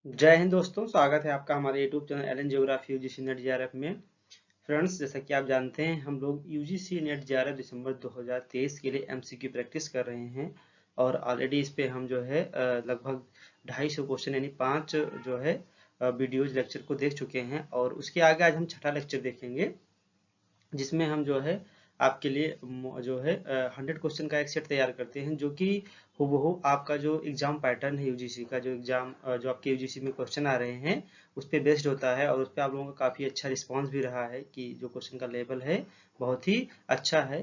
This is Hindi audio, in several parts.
जय हिंद दोस्तों, स्वागत है आपका हमारे YouTube channel L N geography UGC NET JRF में। फ्रेंड्स, जैसा कि आप जानते हैं, हम लोग यूजीसी नेट जेआरएफ दिसंबर 2023 के लिए एमसीक्यू प्रैक्टिस कर रहे हैं और ऑलरेडी इस पे हम जो है लगभग 250 क्वेश्चन यानी 5 जो है वीडियोज लेक्चर को देख चुके हैं और उसके आगे आज हम छठा लेक्चर देखेंगे, जिसमें हम जो है आपके लिए जो है 100 क्वेश्चन का एक सेट तैयार करते हैं, जो कि हूबहू आपका जो एग्जाम पैटर्न है यूजीसी का, जो एग्जाम जो आपके यूजीसी में क्वेश्चन आ रहे हैं उस पे बेस्ड होता है। और उस पे आप लोगों का काफ़ी अच्छा रिस्पांस भी रहा है कि जो क्वेश्चन का लेवल है बहुत ही अच्छा है।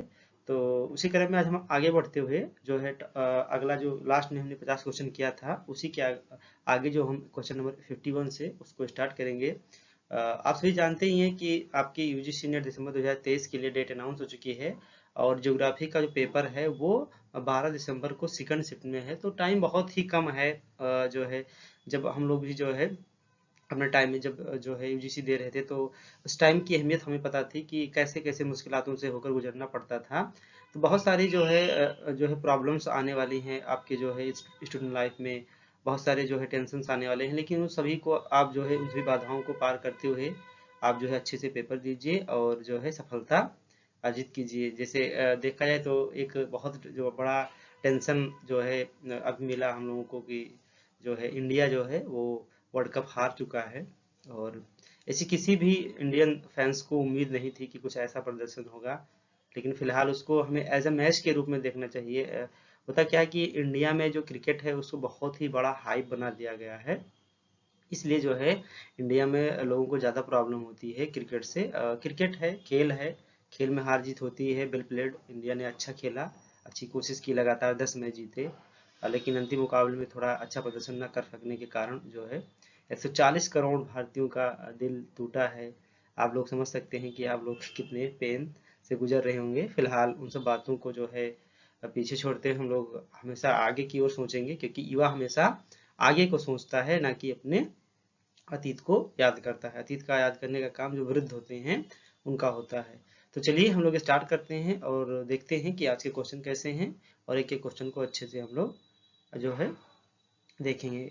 तो उसी क्रम में आज हम आगे बढ़ते हुए जो है अगला जो लास्ट में हमने 50 क्वेश्चन किया था उसी के आगे जो हम क्वेश्चन नंबर 51 से उसको स्टार्ट करेंगे। आप सभी जानते ही हैं कि आपकी यूजीसी नेट दिसंबर 2023 के लिए डेट अनाउंस हो चुकी है और ज्योग्राफी का जो पेपर है वो 12 दिसंबर को सेकंड शिफ्ट में है। तो टाइम बहुत ही कम है। जो है जब हम लोग भी जो है अपने टाइम में जब जो है यूजीसी दे रहे थे तो उस टाइम की अहमियत हमें पता थी कि कैसे कैसे मुश्किलातों से होकर गुजरना पड़ता था। तो बहुत सारी जो है प्रॉब्लम्स आने वाली हैं आपके जो है स्टूडेंट लाइफ में। बहुत सारे जो है टेंशन्स आने वाले हैं, लेकिन उन सभी को आप जो है उन सभी बाधाओं को पार करते हुए आप जो है अच्छे से पेपर दीजिए और जो है सफलता अर्जित कीजिए। जैसे देखा जाए तो एक बहुत जो बड़ा टेंशन जो है अभी मिला हम लोगों को कि जो है इंडिया जो है वो वर्ल्ड कप हार चुका है। और ऐसी किसी भी इंडियन फैंस को उम्मीद नहीं थी कि कुछ ऐसा प्रदर्शन होगा, लेकिन फिलहाल उसको हमें एज अ मैच के रूप में देखना चाहिए। होता क्या है कि इंडिया में जो क्रिकेट है उसको बहुत ही बड़ा हाइप बना दिया गया है, इसलिए जो है इंडिया में लोगों को ज़्यादा प्रॉब्लम होती है क्रिकेट से। क्रिकेट है, खेल है, खेल में हार जीत होती है। वेल प्लेड, इंडिया ने अच्छा खेला, अच्छी कोशिश की, लगातार 10 मैच जीते। लेकिन अंतिम मुकाबले में थोड़ा अच्छा प्रदर्शन न कर सकने के कारण जो है 140 करोड़ भारतीयों का दिल टूटा है। आप लोग समझ सकते हैं कि आप लोग कितने पेन से गुजर रहे होंगे। फिलहाल उन सब बातों को जो है पीछे छोड़ते हैं, हम लोग हमेशा आगे की ओर सोचेंगे, क्योंकि युवा हमेशा आगे को सोचता है, ना कि अपने अतीत को याद करता है। अतीत का याद करने का काम जो वृद्ध होते हैं उनका होता है। तो चलिए हम लोग स्टार्ट करते हैं और देखते हैं कि आज के क्वेश्चन कैसे हैं और एक एक क्वेश्चन को अच्छे से हम लोग जो है देखेंगे।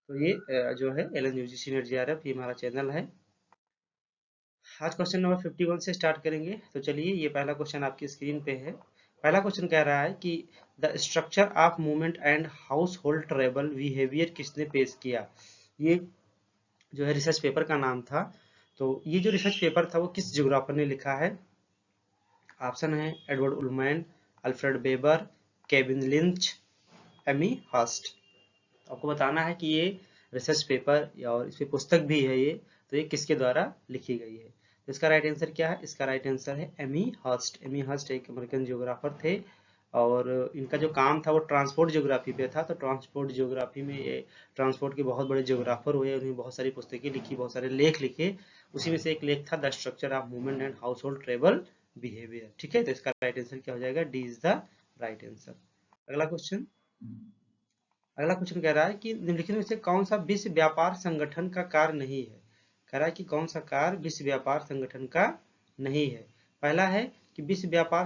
तो ये जो है L N UGC NET JRF, ये हमारा चैनल है। आज क्वेश्चन नंबर 51 से स्टार्ट करेंगे। तो चलिए, ये पहला क्वेश्चन आपकी स्क्रीन पे है। पहला क्वेश्चन कह रहा है कि the structure of movement and house hold travel behaviour किसने पेश किया। ये जो है रिसर्च पेपर का नाम था। तो ये जो रिसर्च पेपर था वो किस ज्योग्राफर ने लिखा है। ऑप्शन है Edward Ullman, Alfred Weber, Kevin Lynch, Amy Hurst. आपको बताना है कि ये रिसर्च पेपर या और इस पे पुस्तक भी है ये, तो ये किसके द्वारा लिखी गई है। तो इसका राइट आंसर क्या है? इसका राइट आंसर है एमी हर्स्ट। एमी हर्स्ट एक अमेरिकन जियोग्राफर थे और इनका जो काम था वो ट्रांसपोर्ट ज्योग्राफी पे था। तो ट्रांसपोर्ट ज्योग्राफी में ये ट्रांसपोर्ट के बहुत बड़े ज्योग्राफर हुए, उन्होंने बहुत सारी पुस्तकें लिखी, बहुत सारे लेख लिखे। उसी में से एक लेख था the structure of movement and house hold travel behaviour. ठीक है, तो इसका राइट आंसर क्या हो जाएगा? D is the right answer. अगला क्वेश्चन। अगला क्वेश्चन कह रहा है कि निम्नलिखित में से कौन सा विश्व व्यापार संगठन का कार्य नहीं है। कह रहा है कि कौन सा कार्य विश्व व्यापार संगठन का नहीं है। पहला है कि विश्व व्यापार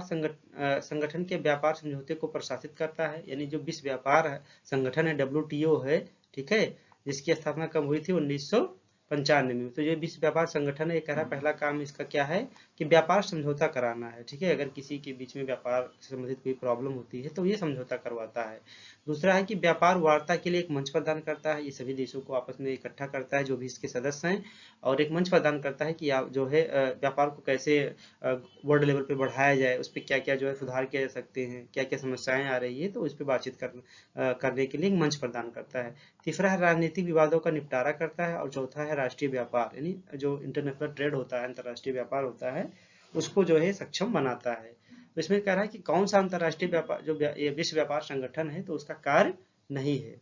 संगठन के व्यापार समझौते को प्रशासित करता है, यानी जो विश्व व्यापार संगठन है डब्ल्यूटीओ है, ठीक है, जिसकी स्थापना कब हुई थी? 1995 में। तो ये विश्व व्यापार संगठन है, ये कह रहा है पहला काम इसका क्या है कि व्यापार समझौता कराना है। ठीक है, अगर किसी के बीच में व्यापार से संबंधित कोई प्रॉब्लम होती है तो ये समझौता करवाता है। दूसरा है कि व्यापार वार्ता के लिए एक मंच प्रदान करता है, ये सभी देशों को आपस में इकट्ठा करता है जो भी इसके सदस्य हैं, और एक मंच प्रदान करता है कि आप जो है व्यापार को कैसे वर्ल्ड लेवल पे बढ़ाया जाए, उस पर क्या क्या जो है सुधार किया जा सकते हैं, क्या क्या समस्याएं आ रही है, तो उस पर बातचीत करने के लिए एक मंच प्रदान करता है। तीसरा है राजनीतिक विवादों का निपटारा करता है और चौथा है राष्ट्रीय व्यापार, यानी जो इंटरनेशनल ट्रेड होता है, अंतर्राष्ट्रीय व्यापार होता है, उसको जो है सक्षम बनाता है। तो इसमें कह रहा है कि कौन सा अंतर्राष्ट्रीय व्यापार जो ये विश्व व्यापार संगठन है तो उसका कार्य नहीं है।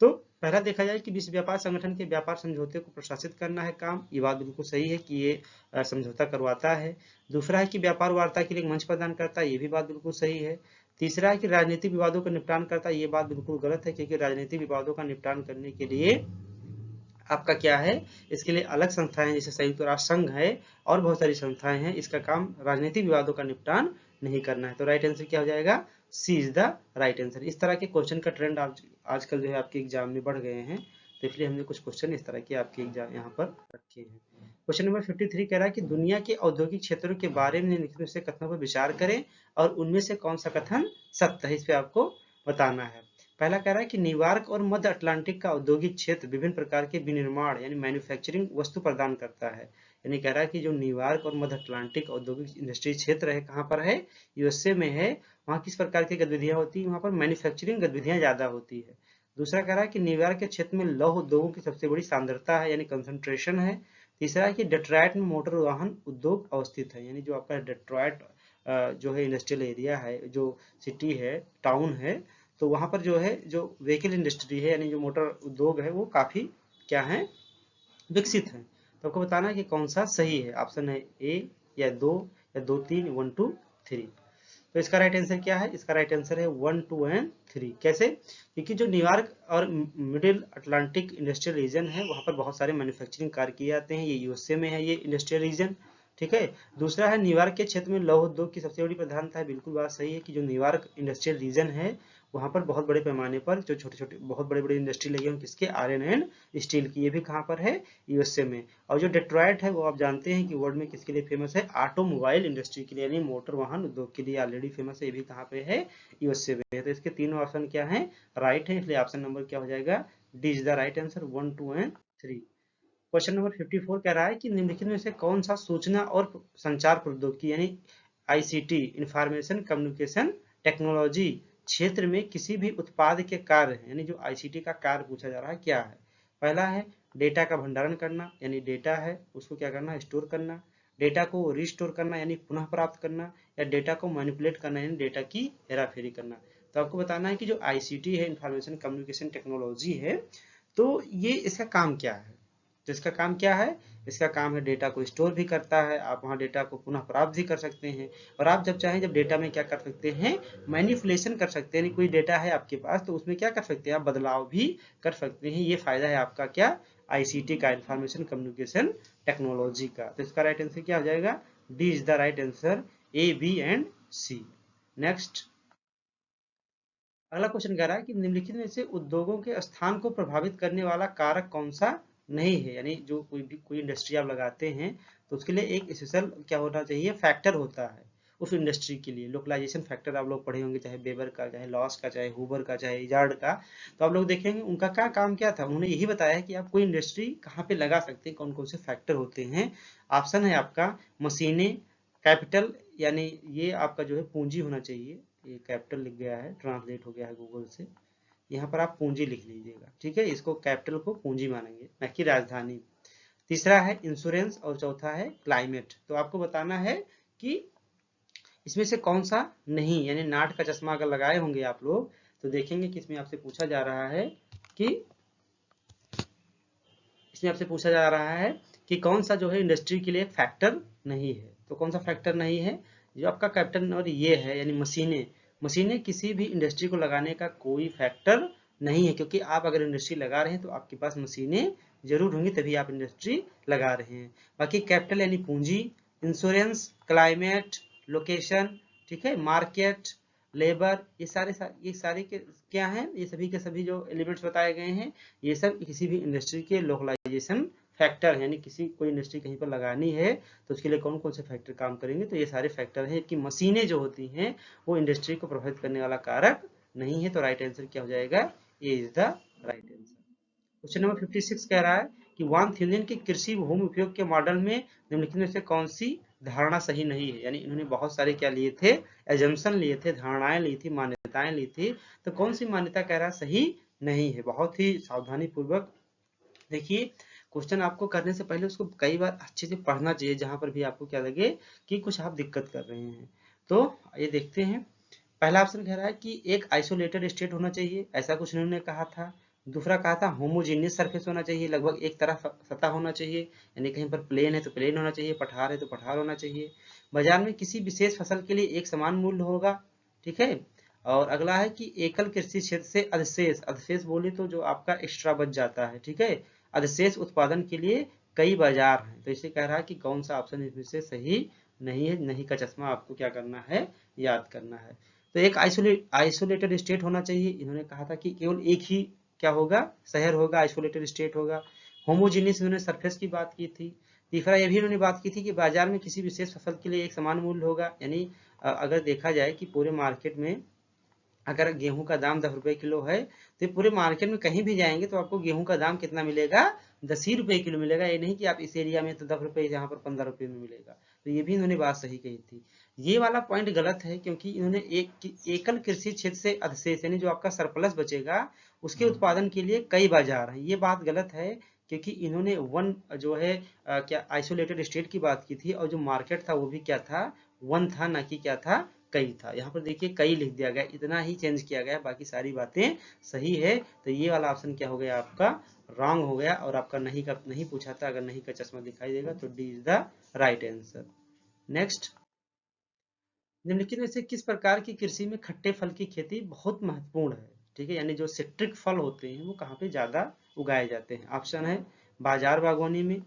तो पहला देखा जाए कि विश्व व्यापार संगठन के व्यापार समझौते को प्रशासित करना है काम, ये बात बिल्कुल सही है कि ये समझौता करवाता है। दूसरा है कि व्यापार वार्ता के लिए एक मंच प्रदान करता है, ये भी बात बिल्कुल सही है। तीसरा है कि राजनीतिक विवादों का निपटान करता है, ये बात बिल्कुल गलत है, क्योंकि राजनीतिक विवादों का निपटान करने के लिए आपका क्या है, इसके लिए अलग संस्थाएं जैसे संयुक्त राष्ट्र संघ है और बहुत सारी संस्थाएं हैं, इसका काम राजनीतिक विवादों का निपटान नहीं करना है। तो राइट आंसर क्या हो जाएगा? सी इज द राइट आंसर। इस तरह के क्वेश्चन का ट्रेंड आजकल जो है आपके एग्जाम में बढ़ गए हैं, तो इसलिए हमने कुछ क्वेश्चन इस तरह के आपके एग्जाम यहाँ पर रखे हैं। क्वेश्चन नंबर 53 कह रहा है कि दुनिया के औद्योगिक क्षेत्रों के बारे में निम्नलिखित में से कथनों पर विचार करें और उनमें से कौन सा कथन सत्य है, इस पे आपको बताना है। पहला कह रहा है कि न्यूयॉर्क और मध्य अटलांटिक का औद्योगिक क्षेत्र विभिन्न प्रकार के विनिर्माण यानी मैन्युफैक्चरिंग वस्तु प्रदान करता है। यानी कह रहा है कि जो न्यूयॉर्क और मध्य अटलांटिक औद्योगिक इंडस्ट्री क्षेत्र है, कहाँ पर है, यूएसए में है। वहाँ किस प्रकार की गतिविधियां होती है, वहाँ पर मैन्युफैक्चरिंग गतिविधियां ज्यादा होती है। दूसरा कह रहा है कि न्यूयॉर्क के क्षेत्र में लौह उद्योगों की सबसे बड़ी सांद्रता है यानी कंसंट्रेशन है। तीसरा है कि डेट्रॉयट में मोटर वाहन उद्योग अवस्थित है, यानी जो आपका डेट्रॉयट जो है इंडस्ट्रियल एरिया है, जो सिटी है, टाउन है, तो वहां पर जो है जो व्हीकल इंडस्ट्री है यानी जो मोटर उद्योग है वो काफी क्या है, विकसित है। तो आपको बताना है कि कौन सा सही है। ऑप्शन है ए या दो या दो तीन, 1 2 3। तो इसका राइट आंसर क्या है, इसका राइट आंसर है 1 2 एंड 3। कैसे, क्योंकि जो न्यूयॉर्क और मिडिल अटलांटिक इंडस्ट्रियल रीजन है वहां पर बहुत सारे मैन्युफैक्चरिंग कार्य किए जाते हैं, ये यूएसए में है ये इंडस्ट्रियल रीजन। ठीक है। दूसरा है न्यूयॉर्क के क्षेत्र में लौह उद्योग की सबसे बड़ी प्रधानता है। बिल्कुल बात सही है कि जो न्यूयॉर्क इंडस्ट्रियल रीजन है वहां पर बहुत बड़े पैमाने पर जो छोटे छोटे बहुत बड़े बड़े इंडस्ट्री लगे हैं किसके, आयरन एंड स्टील की। ये भी कहाँ पर है, यूएसए में। और जो डेट्रॉयट है वो आप जानते हैं कि वर्ल्ड में किसके लिए फेमस है, ऑटोमोबाइल इंडस्ट्री के लिए यानी मोटर वाहन उद्योग के लिए ऑलरेडी फेमस है। ये भी कहाँ पे है, यूएसए में है। तो इसके तीनों ऑप्शन क्या है, राइट है, इसलिए ऑप्शन नंबर क्या हो जाएगा, D is the right answer, 1 2 and 3। Question number 54 कह रहा है कि निम्नलिखित में से कौन सा सूचना और संचार प्रौद्योगिकी यानी आईसीटी इंफॉर्मेशन कम्युनिकेशन टेक्नोलॉजी क्षेत्र में किसी भी उत्पाद के कार्य है, यानी जो आईसीटी का कार्य पूछा जा रहा है क्या है। पहला है डेटा का भंडारण करना, यानी डेटा है उसको क्या करना, स्टोर करना। डेटा को रिस्टोर करना यानी पुनः प्राप्त करना, या डेटा को मैनिपुलेट करना यानी डेटा की हेराफेरी करना। तो आपको बताना है कि जो आईसीटी है इंफॉर्मेशन कम्युनिकेशन टेक्नोलॉजी है, तो ये इसका काम क्या है। तो इसका काम क्या है, इसका काम है डेटा को स्टोर भी करता है, आप वहाँ डेटा को पुनः प्राप्त भी कर सकते हैं, और आप जब चाहें जब डेटा में क्या कर सकते हैं, मैनिपुलेशन कर सकते हैं। कोई डेटा है आपके पास तो उसमें क्या कर सकते हैं, आप बदलाव भी कर सकते हैं। ये फायदा है आपका क्या, आईसीटी का, इंफॉर्मेशन कम्युनिकेशन टेक्नोलॉजी का। तो इसका राइट आंसर क्या हो जाएगा, D is the right answer, A B and C. Next अगला क्वेश्चन कह रहा है कि निम्नलिखित में से उद्योगों के स्थान को प्रभावित करने वाला कारक कौन सा नहीं है। यानी जो कोई इंडस्ट्री आप लगाते हैं तो उसके लिए एक स्पेशल क्या होना चाहिए, फैक्टर होता है उस इंडस्ट्री के लिए। लोकलाइजेशन फैक्टर आप लोग पढ़े होंगे, चाहे बेबर का, चाहे लॉस का, चाहे हुबर का, चाहे इजार्ड का। तो आप लोग देखेंगे उनका क्या काम क्या था, उन्होंने यही बताया कि आप कोई इंडस्ट्री कहाँ पे लगा सकते हैं, कौन कौन से फैक्टर होते हैं। ऑप्शन है आपका मशीनें, कैपिटल, यानी ये आपका जो है पूंजी होना चाहिए, ये कैपिटल लिख गया है, ट्रांसलेट हो गया है गूगल से, यहाँ पर आप पूंजी लिख लीजिएगा। ठीक है, इसको कैपिटल को पूंजी मानेंगे न कि राजधानी। तीसरा है इंश्योरेंस और चौथा है क्लाइमेट। तो आपको बताना है कि इसमें से कौन सा नहीं, यानी नाट का चश्मा अगर लगाए होंगे आप लोग तो देखेंगे कि इसमें आपसे पूछा जा रहा है कि कौन सा जो है इंडस्ट्री के लिए फैक्टर नहीं है। तो कौन सा फैक्टर नहीं है, जो आपका कैपिटल और ये है यानी मशीनें। मशीनें किसी भी इंडस्ट्री को लगाने का कोई फैक्टर नहीं है, क्योंकि आप अगर इंडस्ट्री लगा रहे हैं तो आपके पास मशीनें जरूर होंगी तभी आप इंडस्ट्री लगा रहे हैं। बाकी कैपिटल यानी पूंजी, इंश्योरेंस, क्लाइमेट, लोकेशन, ठीक है, मार्केट, लेबर, ये सारे के क्या हैं, ये सभी के सभी जो एलिमेंट्स बताए गए हैं ये सब किसी भी इंडस्ट्री के लोकलाइजेशन फैक्टर है। यानी किसी कोई इंडस्ट्री कहीं पर लगानी है तो उसके लिए कौन कौन से फैक्टर काम करेंगे, तो ये सारे फैक्टर हैं कि मशीनें जो होती हैं वो इंडस्ट्री को प्रभावित करने वाला कारक नहीं है। तो राइट आंसर क्या हो जाएगा, A is the right answer. Question number 56 कह रहा है कि वान थियन के कृषि भूमि उपयोग के मॉडल में निम्नलिखित में से कौन सी धारणा सही नहीं है। यानी इन्होंने बहुत सारे क्या लिए थे, एजम्पशन लिए थे, धारणाएं ली थी, मान्यताएं ली थी। तो कौन सी मान्यता कह रहा सही नहीं है। बहुत ही सावधानी पूर्वक देखिए, क्वेश्चन आपको करने से पहले उसको कई बार अच्छे से पढ़ना चाहिए, जहां पर भी आपको क्या लगे कि कुछ आप दिक्कत कर रहे हैं। तो ये देखते हैं, पहला ऑप्शन कह रहा है कि एक आइसोलेटेड स्टेट होना चाहिए, ऐसा कुछ इन्होंने कहा था। दूसरा कहा था होमोजीनियस सरफेस होना चाहिए, लगभग एक तरफ सतह होना चाहिए, यानी कहीं पर प्लेन है तो प्लेन होना चाहिए, पठार है तो पठार होना चाहिए। बाजार में किसी विशेष फसल के लिए एक समान मूल्य होगा। ठीक है। और अगला है कि एकल कृषि क्षेत्र से अधिशेष, अधिशेष बोले तो जो आपका एक्स्ट्रा बच जाता है, ठीक है, अधिशेष उत्पादन के लिए कई बाजार हैं। तो इसे कह रहा है कि कौन सा ऑप्शन इसमें से सही नहीं है। नहीं का चश्मा आपको क्या करना है, याद करना है। तो एक आइसोलेटेड स्टेट होना चाहिए। इन्होंने कहा था कि केवल एक ही क्या होगा, शहर होगा, आइसोलेटेड स्टेट होगा। होमोजीनियस इन्होंने सरफेस की बात की थी। तीसरा ये भी इन्होंने बात की थी कि बाजार में किसी विशेष फसल के लिए एक समान मूल्य होगा, यानी अगर देखा जाए कि पूरे मार्केट में अगर गेहूं का दाम 10 रुपए किलो है, तो पूरे मार्केट में कहीं भी जाएंगे तो आपको गेहूं का दाम कितना मिलेगा, 10 ही रुपए किलो मिलेगा। ये नहीं कि आप इस एरिया में तो 10 रुपए, यहाँ पर 15 रुपए में मिलेगा। तो ये भी इन्होंने बात सही कही थी। ये वाला पॉइंट गलत है, क्योंकि इन्होंने एकल कृषि क्षेत्र से अधिशेष, यानी जो आपका सरप्लस बचेगा उसके उत्पादन के लिए कई बाजार हैं, ये बात गलत है। क्योंकि इन्होंने वन जो है क्या आइसोलेटेड स्टेट की बात की थी, और जो मार्केट था वो भी क्या था, वन था, ना कि क्या था, कई था। यहाँ पर देखिए कई लिख दिया गया, इतना ही चेंज किया गया, बाकी सारी बातें सही है। तो ये वाला ऑप्शन क्या हो गया आपका, रॉन्ग हो गया। और आपका नहीं का नहीं पूछा था, अगर नहीं का चश्मा दिखाई देगा तो D is the right answer. Next, निम्नलिखित में से किस प्रकार की कृषि में खट्टे फल की खेती बहुत महत्वपूर्ण है? ठीक है, यानी जो सिट्रिक फल होते हैं वो कहाँ पे ज्यादा उगाए जाते हैं? ऑप्शन है बाजार बागवानी में,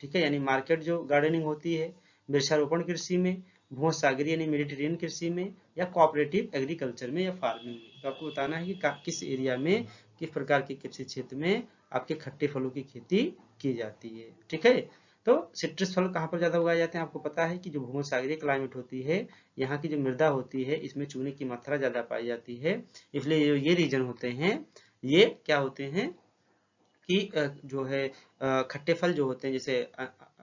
ठीक है, यानी मार्केट जो गार्डनिंग होती है, वृक्षारोपण कृषि में, भूमध्यसागरीय यानी मेडिटेरियन कृषि में, या कोऑपरेटिव एग्रीकल्चर में, या फार्मिंग में। तो आपको बताना है कि किस एरिया में, किस प्रकार के कृषि क्षेत्र में आपके खट्टे फलों की खेती की जाती है। ठीक है, तो सिट्रस फल कहाँ पर ज्यादा उगाए जाते हैं? आपको पता है कि जो भूमध्यसागरीय क्लाइमेट होती है, यहाँ की जो मृदा होती है, इसमें चूने की मात्रा ज्यादा पाई जाती है। इसलिए ये रीजन होते हैं, ये क्या होते हैं कि जो है खट्टे फल जो होते हैं, जैसे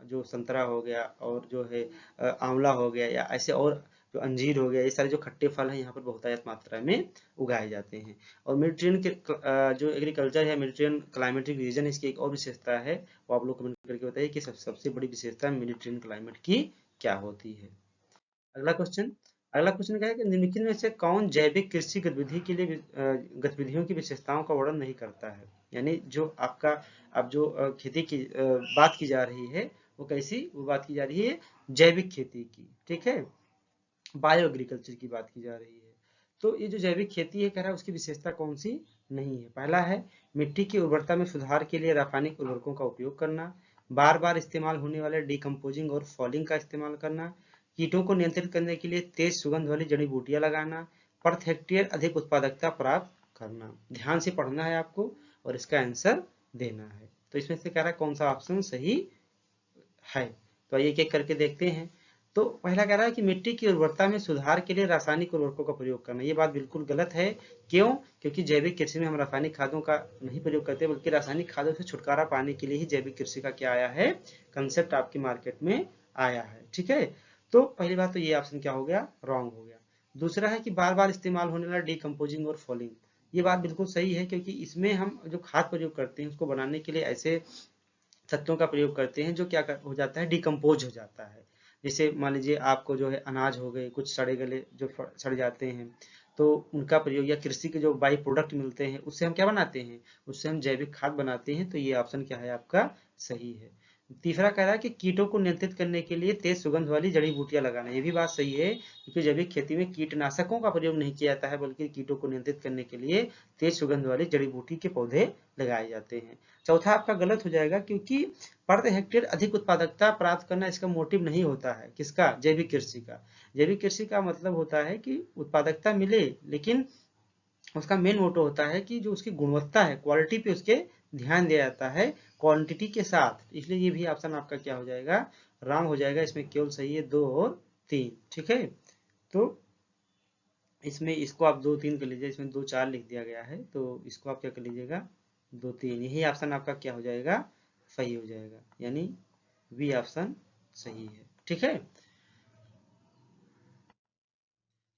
जो संतरा हो गया, और जो है आंवला हो गया, या ऐसे और जो अंजीर हो गया, ये सारे जो खट्टे फल हैं यहाँ पर बहुतायत मात्रा में उगाए जाते हैं। और मेडिटेरियन के जो एग्रीकल्चर है, मेडिटेरियन क्लाइमेटिक रीजन, इसकी एक और विशेषता है, वो आप लोग कमेंट करके बताइए कि सबसे बड़ी विशेषता मेडिटेरियन क्लाइमेट की क्या होती है। अगला क्वेश्चन, अगला क्वेश्चन क्या है कि निम्नलिखित में से कौन जैविक कृषि गतिविधि के लिए गतिविधियों की विशेषताओं का वर्णन नहीं करता है? यानी जो आपका अब जो खेती की बात की जा रही है, वो कैसी, वो बात की जा रही है जैविक खेती की। ठीक है, बायो एग्रीकल्चर की बात की जा रही है। तो ये जो जैविक खेती है, कह रहा है उसकी विशेषता कौन सी नहीं है? पहला है मिट्टी की उर्वरता में सुधार के लिए रासायनिक उर्वरकों का उपयोग करना, बार बार इस्तेमाल होने वाले डिकम्पोजिंग और फॉलिंग का इस्तेमाल करना, कीटों को नियंत्रित करने के लिए तेज सुगंध वाली जड़ी बूटियां लगाना, प्रति हेक्टेयर अधिक उत्पादकता प्राप्त करना। ध्यान से पढ़ना है आपको और इसका आंसर देना है। तो इसमें से कह रहा है कौन सा ऑप्शन सही है? तो आइए एक एक करके देखते हैं। तो पहला कह रहा है कि मिट्टी की उर्वरता में सुधार के लिए रासायनिक उर्वरकों का प्रयोग करना। ये बात बिल्कुल गलत है। क्यों? क्योंकि जैविक कृषि में हम रासायनिक खादों का नहीं प्रयोग करते, बल्कि रासायनिक खादों से छुटकारा पाने के लिए ही जैविक कृषि का क्या आया है, कंसेप्ट आपकी मार्केट में आया है। ठीक है, तो पहली बात तो ये ऑप्शन क्या हो गया, रॉन्ग हो गया। दूसरा है कि बार बार इस्तेमाल होने वाला डिकम्पोजिंग और फॉलिंग, ये बात बिल्कुल सही है, क्योंकि इसमें हम जो खाद प्रयोग करते हैं उसको बनाने के लिए ऐसे तत्वों का प्रयोग करते हैं जो क्या हो जाता है, डिकम्पोज हो जाता है। जैसे मान लीजिए आपको जो है अनाज हो गए, कुछ सड़े गले जो सड़ जाते हैं, तो उनका प्रयोग, या कृषि के जो बाई प्रोडक्ट मिलते हैं उससे हम क्या बनाते हैं, उससे हम जैविक खाद बनाते हैं। तो ये ऑप्शन क्या है आपका, सही है। तीसरा कह रहा है कि कीटों को नियंत्रित करने के लिए तेज सुगंध वाली जड़ी बूटियां लगाना, ये भी बात सही है, क्योंकि जैविक खेती में कीटनाशकों का प्रयोग नहीं किया जाता है, बल्कि कीटों को नियंत्रित करने के लिए तेज सुगंध वाली जड़ी बूटी के पौधे लगाए जाते हैं। चौथा आपका गलत हो जाएगा, क्योंकि प्रति हेक्टेयर अधिक उत्पादकता प्राप्त करना इसका मोटिव नहीं होता है। किसका? जैविक कृषि का। जैविक कृषि का मतलब होता है कि उत्पादकता मिले, लेकिन उसका मेन मोटो होता है कि जो उसकी गुणवत्ता है, क्वालिटी पे उसके ध्यान दिया जाता है, क्वांटिटी के साथ। इसलिए ये भी ऑप्शन आपका क्या हो जाएगा, रॉन्ग हो जाएगा। इसमें केवल सही है 2 और 3। ठीक है, तो इसमें इसको आप 2 3 कर लीजिए, इसमें 2 4 लिख दिया गया है, तो इसको आप क्या कर लीजिएगा, 2 3, यही ऑप्शन आपका क्या हो जाएगा, सही हो जाएगा, यानी बी ऑप्शन सही है। ठीक है,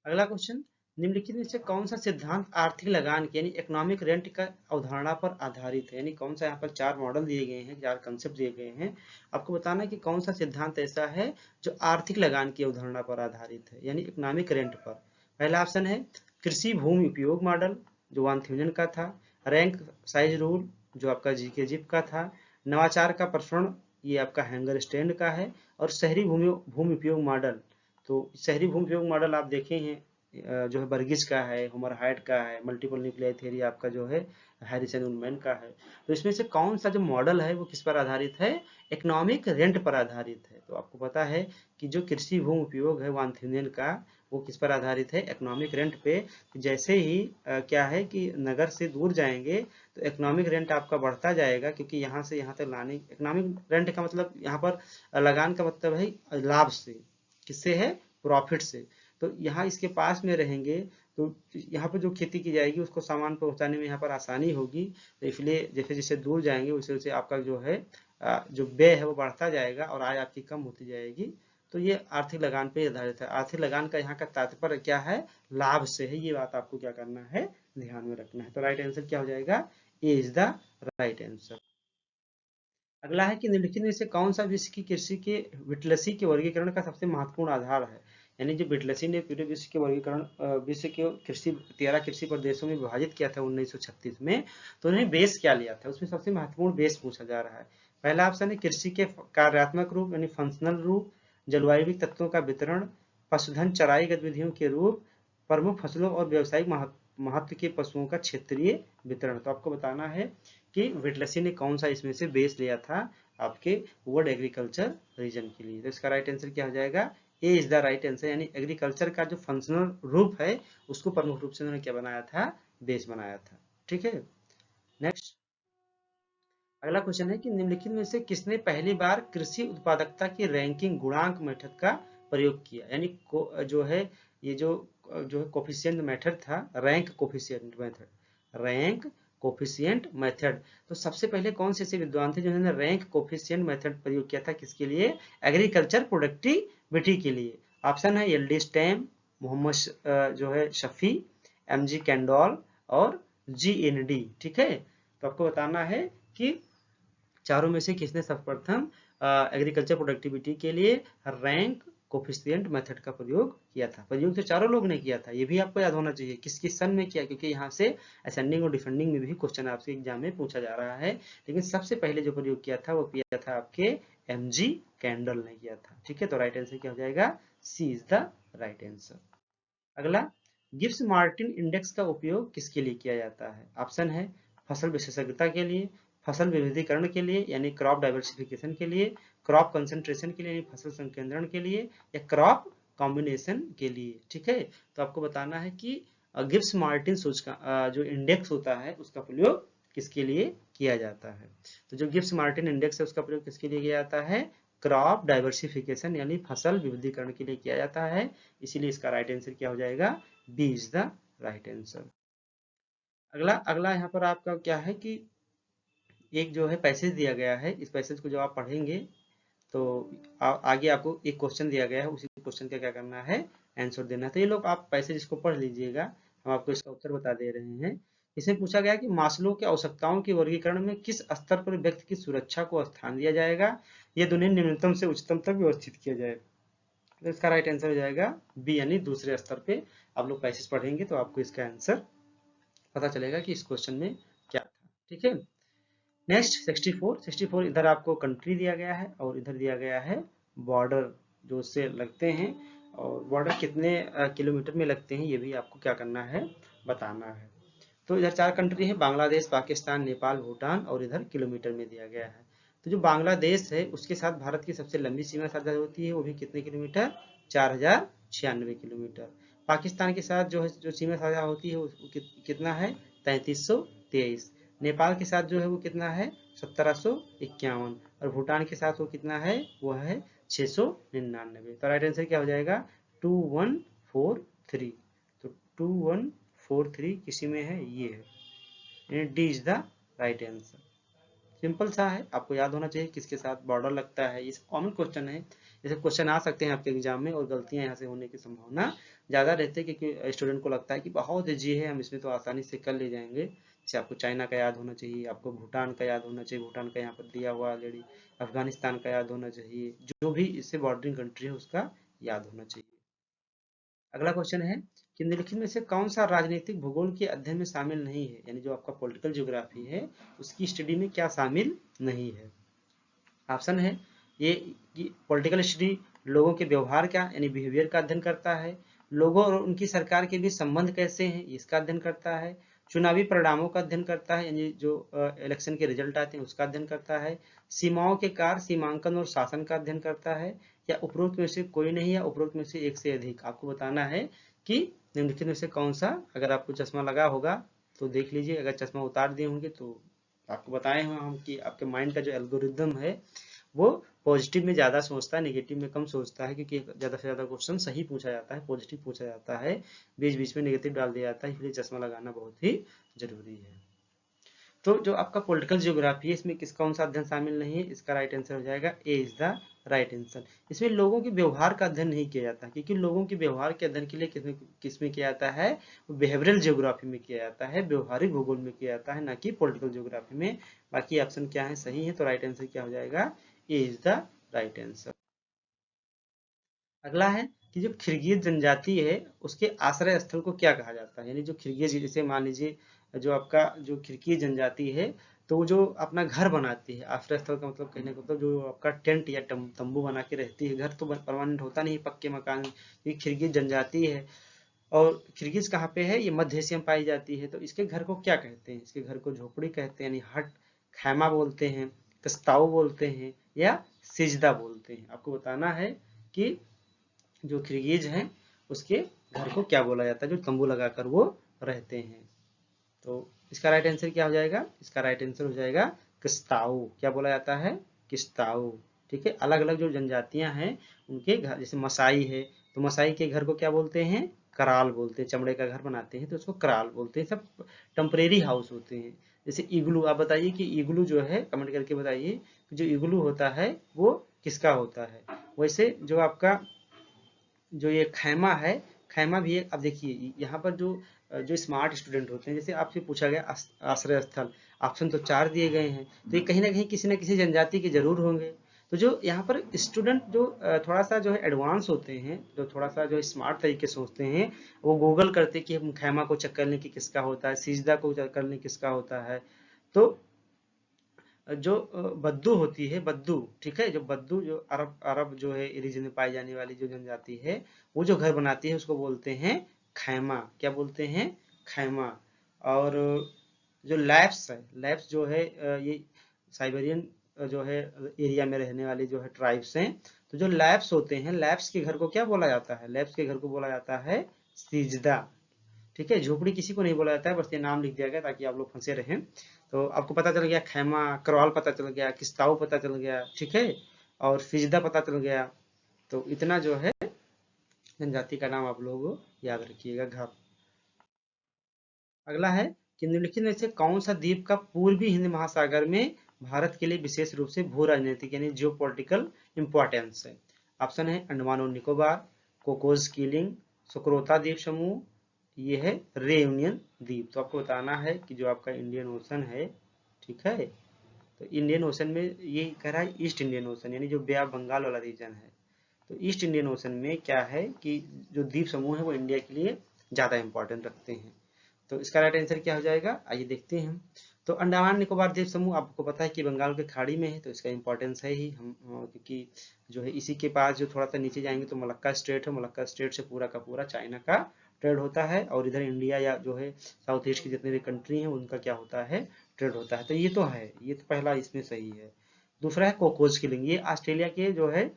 अगला क्वेश्चन, निम्नलिखित में से कौन सा सिद्धांत आर्थिक लगान की यानी इकोनॉमिक रेंट का अवधारणा पर आधारित है? यानी कौन सा, यहाँ पर 4 मॉडल दिए गए हैं, 4 कंसेप्ट दिए गए हैं, आपको बताना है कि कौन सा सिद्धांत ऐसा है जो आर्थिक लगान की अवधारणा पर आधारित है, यानी इकोनॉमिक रेंट पर। पहला ऑप्शन है कृषि भूमि उपयोग मॉडल, जो वान थ्यूजन का था। रैंक साइज रूल, जो आपका जीके जिप का था। नवाचार का प्रसरण, ये आपका हैंगर स्टैंड का है। और शहरी भूमि उपयोग मॉडल, तो शहरी भूमि उपयोग मॉडल आप देखे हैं, जो है बर्गिस का है, हुमर हाइट का है, मल्टीपल न्यूक्लियर थ्योरी आपका जो है हैरिसन उलमैन का है। तो इसमें से कौन सा जो मॉडल है वो किस पर आधारित है, इकोनॉमिक रेंट पर आधारित है। तो आपको पता है कि जो कृषि भूमि उपयोग है वान थ्यूजन का, वो किस पर आधारित है, इकोनॉमिक रेंट पे। जैसे ही क्या है कि नगर से दूर जाएंगे तो इकोनॉमिक रेंट आपका बढ़ता जाएगा, क्योंकि यहाँ से यहाँ तक लाने, इकोनॉमिक रेंट का मतलब यहाँ पर लगान का मतलब है लाभ से, किससे है, प्रॉफिट से। तो यहाँ इसके पास में रहेंगे तो यहाँ पर जो खेती की जाएगी उसको सामान पहुँचाने में यहाँ पर आसानी होगी। तो इसलिए जैसे जैसे दूर जाएंगे वैसे वैसे आपका जो है जो व्यय है वो बढ़ता जाएगा और आय आपकी कम होती जाएगी। तो ये आर्थिक लगान पे आधारित है। आर्थिक लगान का यहाँ का तात्पर्य क्या है, लाभ से है। ये बात आपको क्या करना है, ध्यान में रखना है। तो राइट आंसर क्या हो जाएगा, A is the right answer. अगला है कि निम्नलिखित में से कौन सा विश्व की कृषि के विटलसी के वर्गीकरण का सबसे महत्वपूर्ण आधार है। यानी जो विटलसी ने पूरे विश्व के वर्गीकरण, विश्व के कृषि 13 कृषि प्रदेशों में विभाजित किया था 1936 में, तो उन्होंने बेस क्या लिया था, उसमें सबसे महत्वपूर्ण बेस पूछा जा रहा है। पहला ऑप्शन है कृषि के कार्यात्मक रूप यानी फंक्शनल रूप, जलवायु तत्वों का वितरण, पशुधन चराई गतिविधियों के रूप, प्रमुख फसलों और व्यावसायिक महत्व के पशुओं का क्षेत्रीय वितरण। तो आपको बताना है कि विटलसी ने कौन सा इसमें से बेस लिया था आपके वर्ल्ड एग्रीकल्चर रीजन के लिए। तो इसका राइट आंसर क्या हो जाएगा, A is the right answer. यानी एग्रीकल्चर का जो फंक्शनल रूप है उसको प्रमुख रूप से उन्होंने क्या बनाया था, बेस बनाया था। ठीक है, नेक्स्ट अगला क्वेश्चन है कि निम्नलिखित में से किसने पहली बार कृषि उत्पादकता की रैंकिंग गुणांक मेथड का प्रयोग किया। यानी जो है ये जो है कोफिशिएंट मेथड था, rank coefficient method, rank coefficient method. तो सबसे पहले कौन से ऐसे विद्वान थे जिन्होंने रैंक कोफिशिएंट मेथड प्रयोग किया था, किसके लिए, एग्रीकल्चर प्रोडक्टिविटी के लिए। ऑप्शन है एल डी स्टैम, मोहम्मद जो है शफी, एम जी कैंडोल और जी एन डी। ठीक है, तो आपको बताना है कि चारों में से किसने सर्वप्रथम एग्रीकल्चर प्रोडक्टिविटी के लिए रैंक कोफिशिएंट मेथड का प्रयोग किया था। प्रयोग तो चारों लोग ने किया था, ये भी आपको याद होना चाहिए किस किस सन में किया, क्योंकि यहाँ से असेंडिंग और डिफेंडिंग में भी क्वेश्चन आपसे एग्जाम में पूछा जा रहा है। लेकिन सबसे पहले जो प्रयोग किया था वो किया था आपके एम जी कैंडल ने किया था। ठीक है, तो राइट आंसर क्या हो जाएगा, सी इज द राइट आंसर। अगला, गिब्स मार्टिन इंडेक्स का उपयोग किसके लिए किया जाता है। ऑप्शन है फसल विशेषज्ञता के लिए, फसल विविधीकरण के लिए यानी क्रॉप डाइवर्सिफिकेशन के लिए, क्रॉप कंसंट्रेशन के लिए यानी फसल संकेंद्रण के लिए, या क्रॉप कॉम्बिनेशन के लिए। ठीक है, तो आपको बताना है कि गिब्स मार्टिन सूचकांक जो इंडेक्स होता है उसका प्रयोग किसके लिए किया जाता है। तो जो गिब्स मार्टिन इंडेक्स है उसका प्रयोग किसके लिए किया जाता है, क्रॉप डाइवर्सिफिकेशन यानी फसल विविधीकरण के लिए किया जाता है। इसीलिए इसका राइट आंसर क्या हो जाएगा, B is the right answer. अगला अगला यहाँ पर आपका क्या है कि एक जो है पैसेज दिया गया है, इस पैसेज को जब आप पढ़ेंगे तो आगे आपको एक क्वेश्चन दिया गया है, उसी क्वेश्चन का क्या करना है, आंसर देना है। तो ये लोग आप पैसेज इसको पढ़ लीजिएगा, हम आपको इसका उत्तर बता दे रहे हैं। इसमें पूछा गया कि मास्लो के आवश्यकताओं के वर्गीकरण में किस स्तर पर व्यक्ति की सुरक्षा को स्थान दिया जाएगा, ये दोनों न्यूनतम से उच्चतम तक व्यवस्थित किया जाए। तो इसका राइट आंसर हो जाएगा बी, यानी दूसरे स्तर पे आप लोग पैसेज पढ़ेंगे तो आपको इसका आंसर पता चलेगा कि इस क्वेश्चन में क्या था। ठीक है, नेक्स्ट 64 इधर आपको कंट्री दिया गया है और इधर दिया गया है बॉर्डर जो उससे लगते हैं, और बॉर्डर कितने किलोमीटर में लगते हैं ये भी आपको क्या करना है, बताना है। तो इधर 4 कंट्री है, बांग्लादेश, पाकिस्तान, नेपाल, भूटान, और इधर किलोमीटर में दिया गया है। तो जो बांग्लादेश है उसके साथ भारत की सबसे लंबी सीमा साझा होती है, वो भी कितने किलोमीटर, 4096 किलोमीटर। पाकिस्तान के साथ जो सीमा साझा होती है वो कितना है, 3323। नेपाल के साथ जो है वो कितना है, 1751, और भूटान के साथ वो कितना है, वो है 699। तो राइट आंसर क्या हो जाएगा, 2143। तो 2143 किसी में है, ये है, D is the right answer. Simple सा है, आपको याद होना चाहिए किसके साथ बॉर्डर लगता है। ये कॉमन क्वेश्चन है, जैसे क्वेश्चन आ सकते हैं आपके एग्जाम में, और गलतियां यहाँ से होने की संभावना ज़्यादा रहती है, क्योंकि स्टूडेंट को लगता है कि बहुत ईजी है, हम इसमें तो आसानी से कर ले जाएंगे। जैसे आपको चाइना का याद होना चाहिए, आपको भूटान का याद होना चाहिए, भूटान का यहाँ पर दिया हुआ ऑलरेडी, अफगानिस्तान का याद होना चाहिए, जो भी इससे बॉर्डरिंग कंट्री है उसका याद होना चाहिए। अगला क्वेश्चन है कि निम्नलिखित में से कौन सा राजनीतिक भूगोल के अध्ययन में शामिल नहीं है, यानी जो आपका पॉलिटिकल ज्योग्राफी है उसकी स्टडी में क्या शामिल नहीं है। ऑप्शन है ये कि पॉलिटिकल स्टडी लोगों के व्यवहार का यानी बिहेवियर का अध्ययन करता है, लोगों और उनकी सरकार के बीच संबंध कैसे हैं इसका अध्ययन करता है, चुनावी परिणामों का अध्ययन करता है, यानी जो इलेक्शन के रिजल्ट आते हैं उसका अध्ययन करता है। सीमाओं के कार्य, सीमांकन और शासन का अध्ययन करता है। या उपरोक्त में से कोई नहीं, या उपरोक्त में से एक से अधिक। आपको बताना है कि निम्नलिखित में से कौन सा। अगर आपको चश्मा लगा होगा तो देख लीजिए, अगर चश्मा उतार दिए होंगे तो आपको बताए हुए हम कि आपके माइंड का जो एल्गोरिदम है वो पॉजिटिव में ज़्यादा सोचता है, नेगेटिव में कम सोचता है, क्योंकि ज़्यादा से ज़्यादा क्वेश्चन सही पूछा जाता है, पॉजिटिव पूछा जाता है, बीच बीच में नेगेटिव डाल दिया जाता है, इसलिए चश्मा लगाना बहुत ही जरूरी है। तो जो आपका पॉलिटिकल जियोग्राफी है, इसमें किस कौन सा अध्ययन शामिल नहीं है? इसका राइट आंसर हो जाएगा A is the right answer. इसमें लोगों के व्यवहार का अध्ययन नहीं किया जाता, क्योंकि लोगों के व्यवहार के अध्ययन के लिए किसमें किया जाता है? बिहेवियरल जियोग्राफी में किया जाता है, व्यवहारिक भूगोल में किया जाता है, ना कि पॉलिटिकल जियोग्राफी में। बाकी ऑप्शन क्या है? सही है, तो राइट आंसर क्या हो जाएगा? A is the right answer. अगला है कि जो किर्गिज जनजाति है उसके आश्रय स्थल को क्या कहा जाता है? यानी जो किर्गिज, जैसे मान लीजिए जो आपका जो किर्गिज जनजाति है, तो वो जो अपना घर बनाती है, आश्रय स्थल का मतलब कहने का मतलब जो आपका टेंट या तंबू बना के रहती है, घर तो परमानेंट होता नहीं, पक्के मकान। ये किर्गिज जनजाति है, और किर्गिज कहाँ पे है? ये मध्य एशिया में पाई जाती है। तो इसके घर को क्या कहते हैं? इसके घर को झोपड़ी कहते हैं, यानी हट, खैमा बोलते हैं, कस्ताऊ बोलते हैं, या सिजदा बोलते हैं। आपको बताना है कि जो किर्गिज हैं उसके घर को क्या बोला जाता है, जो तंबू लगाकर वो रहते हैं। तो इसका राइट आंसर क्या हो जाएगा? इसका राइट आंसर हो जाएगा किस्ताऊ। क्या बोला जाता है? किस्ताऊ। ठीक है, अलग अलग जो जनजातियां हैं उनके घर, जैसे मसाई है तो मसाई के घर को क्या बोलते हैं? कराल बोलते हैं। चमड़े का घर बनाते हैं तो उसको कराल बोलते हैं। सब टेम्परेरी हाउस होते हैं। जैसे इग्लू, आप बताइए कि इग्लू जो है, कमेंट करके बताइए जो इग्लू होता है वो किसका होता है? वैसे जो आपका जो ये खैमा है, खैमा भी एक, अब देखिए यहाँ पर जो जो स्मार्ट स्टूडेंट होते हैं, जैसे आपसे पूछा गया आश्रय स्थल, ऑप्शन तो 4 दिए गए हैं, तो ये कहीं ना कहीं किसी न किसी जनजाति के जरूर होंगे। तो जो यहाँ पर स्टूडेंट जो थोड़ा सा जो है एडवांस होते हैं, जो थोड़ा सा जो स्मार्ट तरीके से सोचते हैं, वो गूगल करते कि हम खैमा को चेक कर लें कि किसका होता है, सिजदा को चेक कर लें किसका होता है। तो जो बद्दू होती है, बद्दू, ठीक है, जो बद्दू, जो अरब अरब जो है रीजन में पाई जाने वाली जो जनजाति है, वो जो घर बनाती है उसको बोलते हैं खैमा। क्या बोलते हैं? खैमा। और जो लैप्स है, लैप्स जो है ये साइबेरियन जो है एरिया में रहने वाली जो है ट्राइब्स हैं। तो जो लैप्स होते हैं, लैप्स के घर को क्या बोला जाता है? लैप्स के घर को बोला जाता है सिजदा। ठीक है, झोपड़ी किसी को नहीं बोला जाता है, बस ये नाम लिख दिया गया ताकि आप लोग फंसे रहें। तो आपको पता चल गया, खैमा, करवाल पता चल गया, किस्ताऊ पता चल गया, ठीक है, और फिजदा पता चल गया। तो इतना जो है जनजाति का नाम आप लोग याद रखिएगा, घर। अगला है कि निम्नलिखित में से कौन सा द्वीप का पूर्वी हिंद महासागर में भारत के लिए विशेष रूप से भू राजनीतिक यानी जियो पॉलिटिकल इंपॉर्टेंस है? ऑप्शन है अंडमान और निकोबार, कोकोस कीलिंग, सुकरोता द्वीप समूह, ये है रेयूनियन द्वीप। तो आपको बताना है कि जो आपका इंडियन ओशन है, ठीक है, तो इंडियन ओशन में ये कह रहा है ईस्ट इंडियन ओशन, यानी जो बे ऑफ बंगाल वाला रीजन है। तो ईस्ट इंडियन ओशन में क्या है कि जो द्वीप समूह है वो इंडिया के लिए ज़्यादा इंपॉर्टेंट रखते हैं। तो इसका राइट आंसर क्या हो जाएगा? आइए देखते हैं। तो अंडमान निकोबार द्वीप समूह आपको पता है कि बंगाल के खाड़ी में है, तो इसका इंपॉर्टेंस है ही हम, क्योंकि जो है इसी के पास जो थोड़ा सा नीचे जाएंगे तो मलक्का स्टेट है, मलक्का स्टेट से पूरा का पूरा चाइना का ट्रेड होता है, और इधर इंडिया या जो है साउथ ईस्ट की जितने भी कंट्री हैं उनका क्या होता है? ट्रेड होता है। तो ये तो है, ये तो पहला इसमें सही है। दूसरा है कोकोस किलिंग, ये ऑस्ट्रेलिया के जो है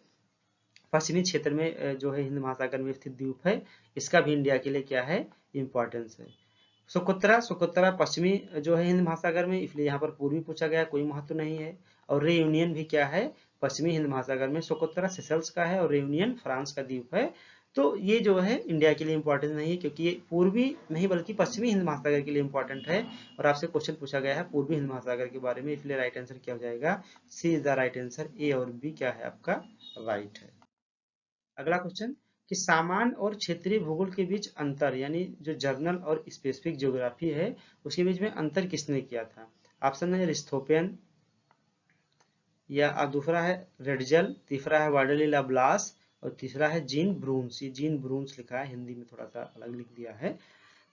पश्चिमी क्षेत्र में जो है हिंद महासागर में स्थित द्वीप है, इसका भी इंडिया के लिए क्या है? इंपॉर्टेंस है। सोकोत्रा, सोकोत्रा पश्चिमी जो है हिंद महासागर में, इसलिए यहाँ पर पूर्वी पूछा गया, कोई महत्व नहीं है। और रेयूनियन भी क्या है? पश्चिमी हिंद महासागर में। सोकोत्रा सेशल्स का है और रेयूनियन फ्रांस का द्वीप है। तो ये जो है इंडिया के लिए इंपॉर्टेंट नहीं है, क्योंकि ये पूर्वी नहीं बल्कि पश्चिमी हिंद महासागर के लिए इंपॉर्टेंट है, और आपसे क्वेश्चन पूछा गया है पूर्वी हिंद महासागर के बारे में, इसलिए राइट आंसर क्या हो जाएगा? सी इज द राइट आंसर। ए और बी क्या है आपका? राइट है। अगला क्वेश्चन कि सामान्य और क्षेत्रीय भूगोल के बीच अंतर, यानी जो जर्नल और स्पेसिफिक ज्योग्राफी है उसके बीच में अंतर किसने किया था? ऑप्शन है रिस्थोपेन, या दूसरा है रेडजल, तीसरा है वार्डली लाब्लास, और तीसरा है जीन ब्रून्स। ये जीन ब्रून्स लिखा है, हिंदी में थोड़ा सा अलग लिख दिया है।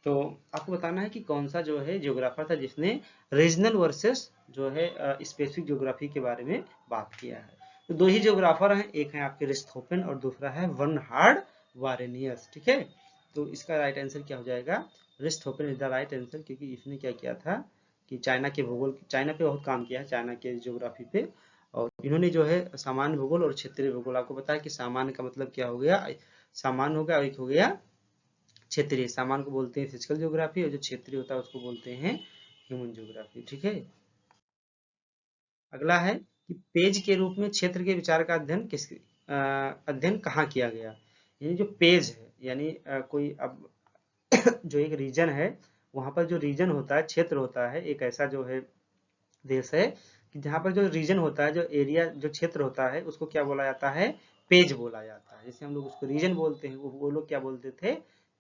तो आपको बताना है कि कौन सा जो है ज्योग्राफर था जिसने रीजनल वर्सेस जो है स्पेसिफिक ज्योग्राफी के बारे में बात किया है। तो दो ही ज्योग्राफर हैं, एक है आपके रिस्थोपेन और दूसरा है बर्नहार्ड वारेनियस, ठीक है। तो इसका राइट आंसर क्या हो जाएगा? रिस्थोफेन इज द राइट आंसर, क्योंकि इसने क्या किया था कि चाइना के भूगोल, चाइना पे बहुत काम किया है, चाइना के ज्योग्राफी पे। और इन्होंने जो है सामान्य भूगोल और क्षेत्रीय भूगोल, आपको बताया कि सामान्य का मतलब क्या हो गया, सामान्य हो गया, और एक हो गया क्षेत्रीय। सामान्य को बोलते हैं फिजिकल ज्योग्राफी, और जो क्षेत्रीय होता है उसको बोलते हैं ह्यूमन ज्योग्राफी। ठीक है। अगला है कि पेज के रूप में क्षेत्र के विचार का अध्ययन अध्ययन कहाँ किया गया। यानी जो पेज है, यानी कोई अब जो एक रीजन है, वहां पर जो रीजन होता है, क्षेत्र होता है, एक ऐसा जो है देश है कि जहाँ पर जो रीजन होता है, जो एरिया, जो क्षेत्र होता है, उसको क्या बोला जाता है, पेज बोला जाता है। जैसे हम लोग उसको रीजन बोलते हैं, वो लोग क्या बोलते थे,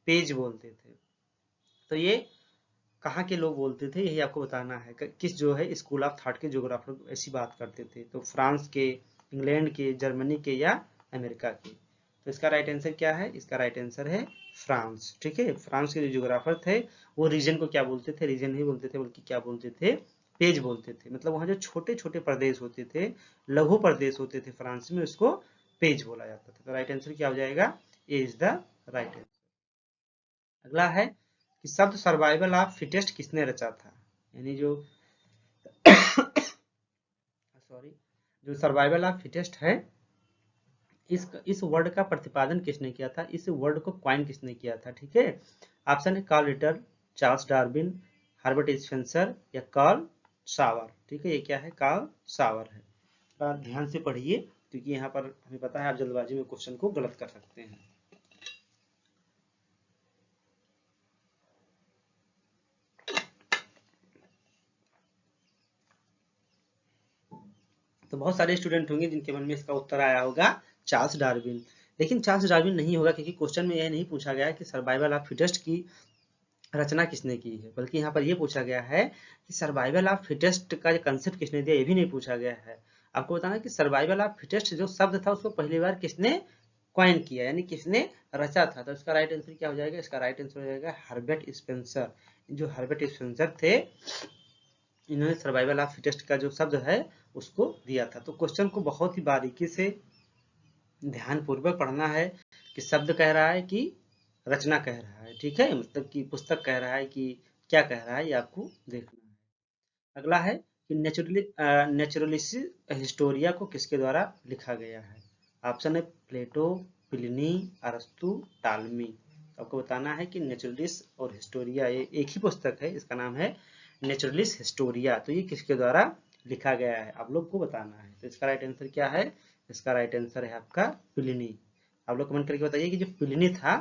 पेज बोलते थे। तो ये कहाँ के लोग बोलते थे, यही आपको बताना है। किस जो है स्कूल ऑफ थॉट के ज्योग्राफर ऐसी बात करते थे, तो फ्रांस के, इंग्लैंड के, जर्मनी के या अमेरिका के। तो इसका राइट आंसर क्या है, इसका राइट आंसर है फ्रांस। ठीक है। फ्रांस के जो ज्योग्राफर थे वो रीजन को क्या बोलते थे, रीजन नहीं बोलते थे, बल्कि क्या बोलते थे, पेज बोलते थे। मतलब वहाँ जो छोटे छोटे प्रदेश होते थे, लघु प्रदेश होते थे फ्रांस में, उसको पेज बोला जाता था। तो राइट आंसर क्या हो जाएगा, A is the right answer. अगला है कि शब्द सर्वाइवल ऑफ फिटेस्ट किसने रचा था। यानी जो सॉरी, जो सर्वाइवल ऑफ फिटेस्ट है, इस वर्ड का प्रतिपादन किसने किया था, इस वर्ड को क्वाइन किसने किया था। ठीक है। ऑप्शन है Carl Ritter, Charles Darwin, Herbert Spencer या कार्ल सावर। ठीक है। ये क्या है, कार्ल सावर है। आप ध्यान से पढ़िए, क्योंकि यहाँ पर हमें पता है आप जल्दबाजी में क्वेश्चन को गलत कर सकते हैं। तो बहुत सारे स्टूडेंट होंगे जिनके मन में इसका उत्तर आया होगा चार्ल्स डार्विन। लेकिन चार्ल्स डार्विन नहीं होगा, क्योंकि क्वेश्चन में यह नहीं पूछा गया है कि सर्वाइवल ऑफ फिटेस्ट की रचना किसने की है, बल्कि यहाँ पर यह पूछा गया है कि सर्वाइवल ऑफ फिटेस्ट का कंसेप्ट किसने दिया, ये भी नहीं पूछा गया है। आपको बताना कि सर्वाइवल ऑफ फिटेस्ट जो शब्द था उसको पहली बार किसने क्वाइन किया, यानी किसने रचा था। तो इसका राइट आंसर क्या हो जाएगा, इसका राइट आंसर हो जाएगा हर्बर्ट स्पेंसर। जो हर्बर्ट स्पेंसर थे, इन्होंने सर्वाइवल ऑफ फिटेस्ट का जो शब्द है उसको दिया था। तो क्वेश्चन को बहुत ही बारीकी से ध्यान पूर्वक पढ़ना है कि शब्द कह रहा है कि रचना कह रहा है। ठीक है। मतलब कि पुस्तक कह रहा है कि क्या कह रहा है, ये आपको देखना है। अगला है कि नेचुरलिस्ट हिस्टोरिया को किसके द्वारा लिखा गया है। ऑप्शन है प्लेटो, प्लिनी, अरस्तु, टालमी। आपको बताना है कि नेचुरलिस्ट और हिस्टोरिया ये एक ही पुस्तक है, इसका नाम है नेचुरलिस्ट हिस्टोरिया। तो ये किसके द्वारा लिखा गया है, आप लोग को बताना है। तो इसका राइट आंसर क्या है, इसका राइट आंसर है आपका प्लिनी। आप लोग कमेंट करके बताइए कि जो प्लिनी था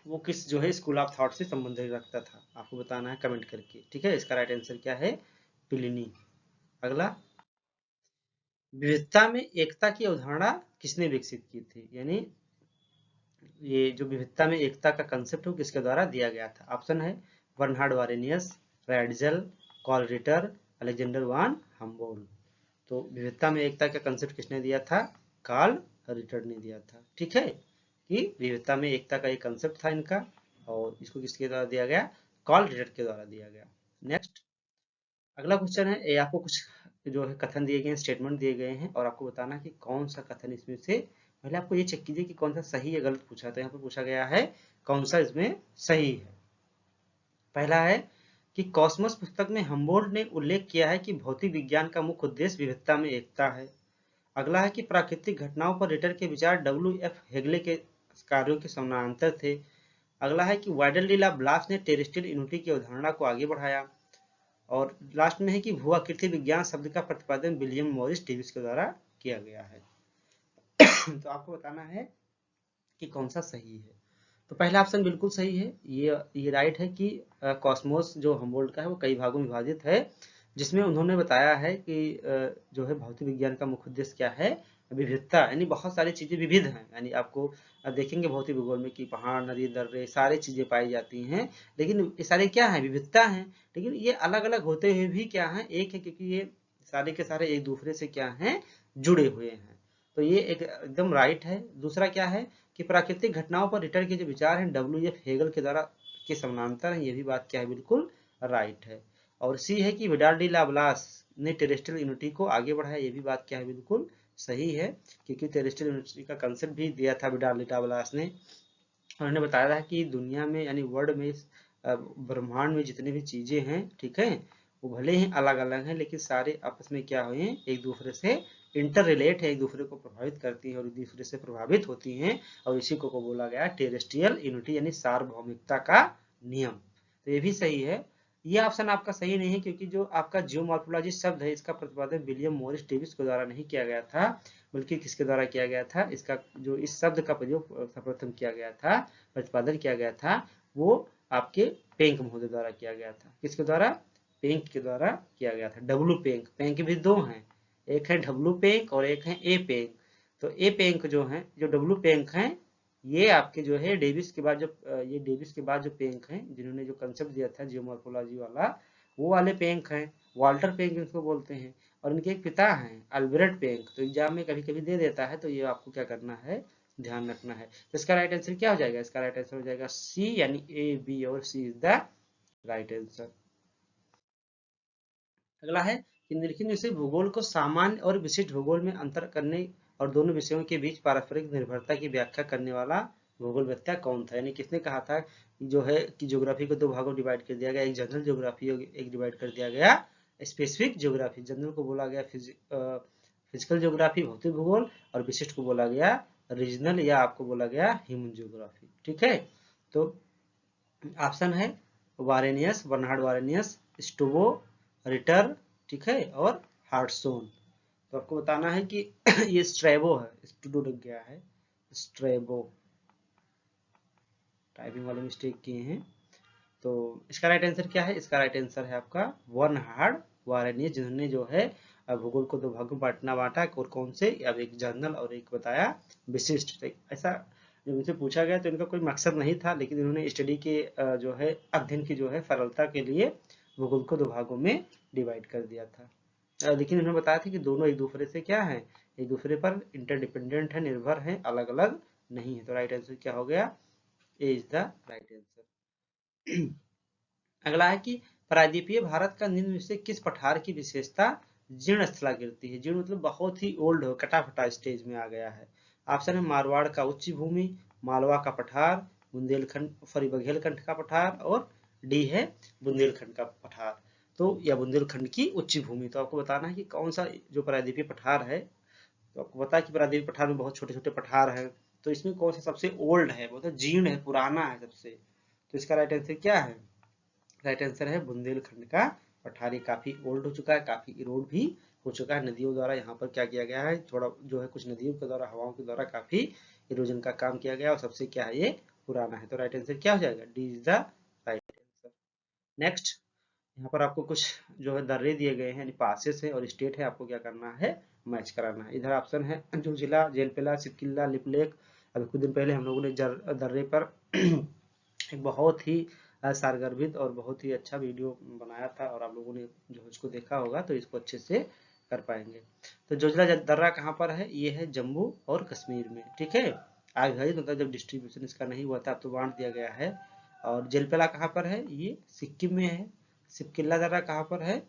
वो किस जो है स्कूल ऑफ थॉट से संबंधित रखता था, आपको बताना है कमेंट करके। ठीक है। इसका राइट आंसर क्या है, प्लिनी। अगला, विविधता में एकता की अवधारणा किसने विकसित की थी। यानी ये जो विविधता में एकता का कंसेप्ट है किसके द्वारा दिया गया था। ऑप्शन है बर्नहार्ड वारेनियस, राइडजल, कार्ल रिटर, अलेक्जेंडर वान हम्बोल्ट। तो विविधता में एकता का कंसेप्ट किसने दिया था, कार्ल रिटर ने दिया था। ठीक है। कि विविधता में एकता का एक कंसेप्ट था इनका, और इसको किसके द्वारा दिया गया, कार्ल रिटर के द्वारा दिया गया। नेक्स्ट, अगला क्वेश्चन है, ये आपको कुछ जो है कथन दिए गए हैं, स्टेटमेंट दिए गए हैं, और आपको बताना कि कौन सा कथन इसमें से, पहले आपको ये चेक कीजिए कि कौन सा सही या गलत पूछा। तो यहाँ पर पूछा गया है कौन सा इसमें सही है। पहला है कि कॉस्मस पुस्तक में हम्बोल्ट ने उल्लेख किया है कि भौतिक विज्ञान का मुख्य उद्देश्य विविधता में एकता है। अगला है कि प्राकृतिक घटनाओं पर रिटर के विचार डब्ल्यू.एफ. हेगले के कार्यों के समानांतर थे। अगला है कि वाइडल डी ला ब्लास ने टेरेस्ट्रियल यूनिटी की अवधारणा को आगे बढ़ाया। और लास्ट में है कि भूआकृति विज्ञान शब्द का प्रतिपादन विलियम मॉरिस डेविस के द्वारा किया गया है। तो आपको बताना है कि कौन सा सही है। तो पहला ऑप्शन बिल्कुल सही है, ये राइट है कि कॉस्मोस जो हम्बोल्ट का है वो कई भागों में विभाजित है, जिसमें उन्होंने बताया है कि जो है भौतिक विज्ञान का मुख्य उद्देश्य क्या है, विविधता। यानी बहुत सारी चीजें विविध हैं, यानी आपको देखेंगे भौतिक भूगोल में कि पहाड़, नदी, दर्रे सारी चीजें पाई जाती हैं, लेकिन ये सारे क्या है, विविधता है। लेकिन ये अलग अलग होते हुए भी क्या है, एक है, क्योंकि ये सारे के सारे एक दूसरे से क्या है, जुड़े हुए हैं। तो ये एक एकदम राइट है। दूसरा क्या है कि प्राकृतिक घटनाओं पर रिटर के जो विचार हैं डब्ल्यू.एफ. हेगल के द्वारा के समानांतर हैं, ये भी बात क्या है, बिल्कुल राइट है। और सी है कि विडाल डी लाब्लास ने टेरेस्ट्रियल यूनिटी को आगे बढ़ाया, ये भी बात क्या है, बिल्कुल सही है, क्योंकि टेरेस्ट्रियल यूनिटी का कंसेप्ट भी दिया था विडाल डी लाब्लास ने। उन्होंने बताया था कि दुनिया में यानी वर्ल्ड में ब्रह्मांड में जितने भी चीजें हैं, ठीक है, वो भले ही अलग अलग हैं लेकिन सारे आपस में क्या हुए, एक दूसरे से इंटर रिलेट है, एक दूसरे को प्रभावित करती हैं और एक दूसरे से प्रभावित होती हैं, और इसी को बोला गया टेरेस्ट्रियल यूनिटी यानी सार्वभौमिकता का नियम। तो ये भी सही है। ये ऑप्शन आपका सही नहीं है क्योंकि जो आपका जियोमॉर्फोलॉजी शब्द है इसका प्रतिपादन विलियम मॉरिस डेविस के द्वारा नहीं किया गया था, बल्कि किसके द्वारा किया गया था, इसका जो इस शब्द का प्रयोग सर्वप्रथम किया गया था, प्रतिपादन किया गया था, वो आपके पेंक महोदय द्वारा किया गया था। किसके द्वारा? पेंक के द्वारा किया गया था। डब्लू पेंक, पेंक भी दो हैं, एक है डब्लू पेंक और एक है ए पेंक। तो ए पेंक जो है, जो डब्लू पेंक हैं, ये आपके जो है डेविस के बाद जो ये डेविस के बाद जो पेंक हैं, जिन्होंने जो कंसेप्ट दिया था जियोमॉर्फोलॉजी वाला, वो वाले पेंक हैं, वाल्टर पेंक इनको बोलते हैं। और इनके एक पिता हैं अल्बर्ट पेंक। तो एग्जाम में कभी कभी दे देता है, तो ये आपको क्या करना है, ध्यान रखना है। तो इसका राइट आंसर क्या हो जाएगा? इसका राइट आंसर हो जाएगा सी, यानी ए, बी और सी इज द राइट आंसर। अगला है कि निम्नलिखित में से भूगोल को सामान्य और विशिष्ट भूगोल में अंतर करने और दोनों विषयों के बीच पारस्परिक निर्भरता की व्याख्या करने वाला भूगोलवेत्ता कौन था? यानी किसने कहा था जो है कि ज्योग्राफी को दो भागों डिवाइड कर दिया गया, एक जनरल ज्योग्राफी और एक डिवाइड कर दिया गया स्पेसिफिक ज्योग्राफी। जनरल को बोला गया फिजिकल ज्योग्राफी, भौतिक भूगोल, और विशिष्ट को बोला गया रीजनल या आपको बोला गया ह्यूमन ज्योग्राफी। ठीक है, तो ऑप्शन है वारेनियस, बर्नहार्ड वारेनियस, स्टूबो, रिटर, ठीक है, और हार्टसोन। तो आपको बताना है कि ये स्ट्रेबो है, स्टूडो लग गया है, स्ट्रेबो, टाइपिंग वाले मिस्टेक किए हैं। तो इसका राइट आंसर क्या है? इसका राइट आंसर है आपका बर्नहार्ड वारेनियस, जिन्होंने जो है भूगोल को दो भागों में बांटा, और कौन से, अब एक जनरल और एक बताया विशिष्ट। ऐसा जब इनसे पूछा गया तो इनका कोई मकसद नहीं था, लेकिन इन्होंने स्टडी के जो है अध्ययन की जो है सरलता के लिए भूगोल को दो भागों में डिवाइड कर दिया था। लेकिन इन्होंने बताया था कि दोनों एक दूसरे से क्या है, एक दूसरे पर इंटरडिपेंडेंट है, निर्भर है, अलग अलग नहीं है। तो राइट आंसर क्या हो गया? ए इज द राइट आंसर। अगला है कि प्रायद्वीपीय भारत का निम्न में से किस पठार की विशेषता जीर्ण स्थलाकृति है? जीर्ण मतलब बहुत ही ओल्ड हो, कटा फटा स्टेज में आ गया है। ऑप्शन है मारवाड़ का उच्च भूमि, मालवा का पठार, बुंदेलखंड सॉरी बघेलखंड का पठार, और डी है बुंदेलखंड का पठार। तो या बुंदेलखंड की उच्च भूमि। तो आपको बताना है कि कौन सा जो प्रायद्वीपीय पठार है। तो आपको पता है कि प्रायद्वीपीय पठार में बहुत छोटे छोटे पठार हैं, तो इसमें कौन सा सबसे ओल्ड है, बहुत जीर्ण है, पुराना है सबसे। तो इसका राइट आंसर क्या है? राइट आंसर है बुंदेलखंड का पठार। ये काफी ओल्ड हो चुका है, काफी इरोड भी हो चुका है नदियों द्वारा। यहाँ पर क्या किया गया है, थोड़ा जो है कुछ नदियों के द्वारा, हवाओं के द्वारा काफी इरोजन का काम किया गया, और सबसे क्या है, ये पुराना है। तो राइट आंसर क्या हो जाएगा? D is the right answer. Next, यहाँ पर आपको कुछ जो है दर्रे दिए गए हैं, पासेस है और स्टेट है, आपको क्या करना है, मैच कराना है। इधर ऑप्शन है जो जिला जेलपेला, सिपकिल्ला, लिपलेख। अभी कुछ दिन पहले हम लोगों ने दर्रे पर एक बहुत ही सारगर्भित और बहुत ही अच्छा वीडियो बनाया था, और आप लोगों ने जो इसको देखा होगा तो इसको अच्छे से कर पाएंगे। तो जोजिला दर्रा कहाँ पर है? ये है जम्मू और कश्मीर में। ठीक है, आगे मतलब जब डिस्ट्रीब्यूशन इसका नहीं हुआ था, अब तो बांट दिया गया है। और जेलपेला कहाँ पर है? ये सिक्किम में है। सिपकिल्ला दर्रा कहाँ पर है?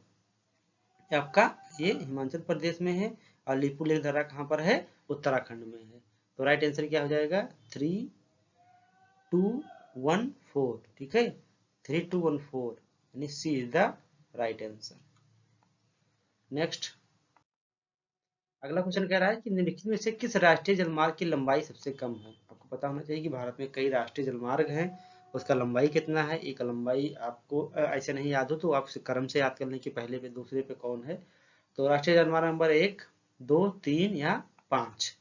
आपका ये हिमाचल प्रदेश में है। और लिपुलेख दर्रा कहाँ पर है? उत्तराखंड में है। तो राइट आंसर क्या हो जाएगा? 3214। ठीक है, 3214 यानी C is the right answer. Next, अगला क्वेश्चन कह रहा है कि निम्नलिखित में से किस राष्ट्रीय जलमार्ग की लंबाई सबसे कम है? आपको पता होना चाहिए कि भारत में कई राष्ट्रीय जलमार्ग हैं, उसका लंबाई कितना है। एक लंबाई आपको ऐसे नहीं याद हो तो आप क्रम से याद कर लें कि पहले पे दूसरे पे कौन है। तो राष्ट्रीय जलमार्ग नंबर 1, 2, 3 या 5।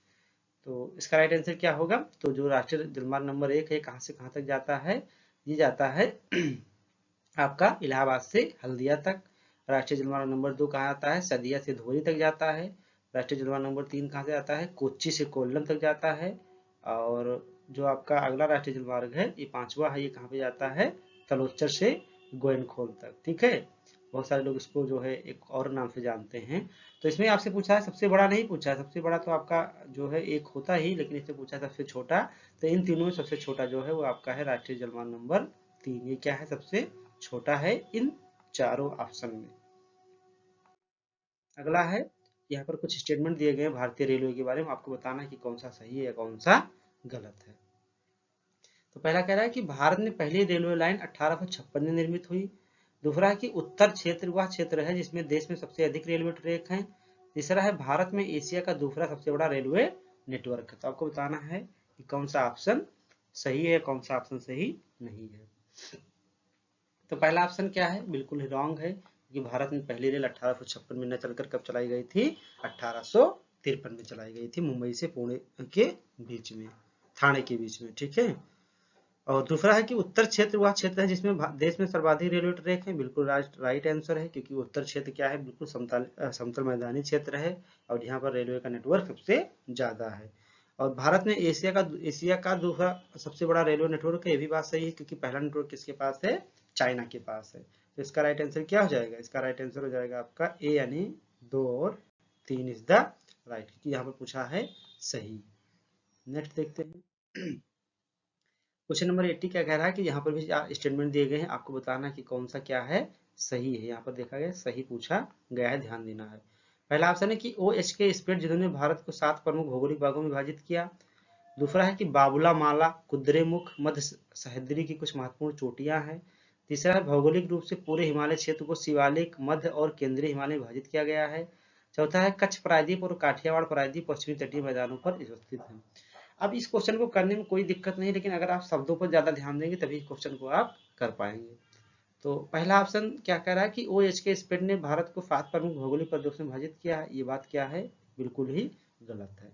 तो इसका राइट आंसर क्या होगा? तो जो राष्ट्रीय जलमार्ग नंबर 1 है, कहाँ से कहाँ तक जाता है? ये जाता है आपका इलाहाबाद से हल्दिया तक। राष्ट्रीय जलमार्ग नंबर 2 कहाँ आता है? सदिया से धोरी तक जाता है। राष्ट्रीय जलमार्ग नंबर 3 कहाँ से आता है? कोच्चि से कोल्लम तक जाता है। और जो आपका अगला राष्ट्रीय जलमार्ग है, ये 5वां है, ये कहाँ पे जाता है? तलोचर से गोयनखोल तक। ठीक है, बहुत सारे लोग इसको जो है एक और नाम से जानते हैं। तो इसमें आपसे पूछा है, सबसे बड़ा नहीं पूछा है, सबसे बड़ा तो आपका जो है एक होता ही, लेकिन इससे पूछा है सबसे छोटा। तो इन तीनों में सबसे छोटा जो है वो आपका है राष्ट्रीय जलमार्ग नंबर 3। ये क्या है? सबसे छोटा है इन चारों ऑप्शन में। अगला है, यहाँ पर कुछ स्टेटमेंट दिए गए हैं भारतीय रेलवे के बारे में, आपको बताना है कि कौन सा सही है या कौन सा गलत है। तो पहला कह रहा है कि भारत में पहली रेलवे लाइन 1856 में निर्मित हुई। दूसरा है कि उत्तर क्षेत्र वह क्षेत्र है जिसमें देश में सबसे अधिक रेलवे ट्रैक हैं। तीसरा है भारत में एशिया का दूसरा सबसे बड़ा रेलवे नेटवर्क है। तो आपको बताना है कि कौन सा ऑप्शन सही है, कौन सा ऑप्शन सही नहीं है। तो पहला ऑप्शन क्या है, बिल्कुल ही रॉन्ग है, कि भारत में पहली रेल 1856 में न चलकर कब चलाई गई थी, 1853 में चलाई गई थी, मुंबई से पुणे के बीच में, ठाणे के बीच में, ठीक है। और दूसरा है कि उत्तर क्षेत्र वह क्षेत्र है जिसमें देश में सर्वाधिक रेलवे ट्रैक है, बिल्कुल राइट आंसर है, क्योंकि उत्तर क्षेत्र क्या है, बिल्कुल समतल मैदानी क्षेत्र है और यहाँ पर रेलवे का नेटवर्क सबसे ज्यादा है। और भारत में एशिया का दूसरा सबसे बड़ा रेलवे नेटवर्क है, ये भी बात सही है, क्योंकि पहला नेटवर्क किसके पास है, चाइना के पास है। तो इसका राइट आंसर क्या हो जाएगा, इसका राइट आंसर हो जाएगा आपका ए, यानी 2 और 3 इज द राइट, क्योंकि यहाँ पर पूछा है सही। नेक्स्ट देखते हैं। क्वेश्चन नंबर 80 क्या कह रहा है कि यहाँ पर भी स्टेटमेंट दिए गए हैं, आपको बताना कि कौन सा क्या है सही है। यहाँ पर देखा गया सही पूछा गया है, ध्यान देना है। पहला ऑप्शन है कि OH के स्प्रेड जिन्होंने भारत को 7 प्रमुख भौगोलिक भागों में विभाजित किया। दूसरा है कि बाबुला माला, कुद्रेमुख, मध्य सह्याद्री की कुछ महत्वपूर्ण चोटियां हैं। तीसरा है भौगोलिक रूप से पूरे हिमालय क्षेत्र को शिवालिक, मध्य और केंद्रीय हिमालय में विभाजित किया गया है। चौथा है कच्छ प्रायद्वीप और काठियावाड़ प्रायद्वीप पश्चिमी तटीय मैदानों पर स्थित है। अब इस क्वेश्चन को करने में कोई दिक्कत नहीं, लेकिन अगर आप शब्दों पर ज्यादा ध्यान देंगे तभी क्वेश्चन को आप कर पाएंगे। तो पहला ऑप्शन क्या कह रहा है कि OH के स्प्रेड ने भारत को 7 प्रमुख भौगोलिक प्रदेशों में विभाजित किया है, ये बात क्या है, बिल्कुल ही गलत है।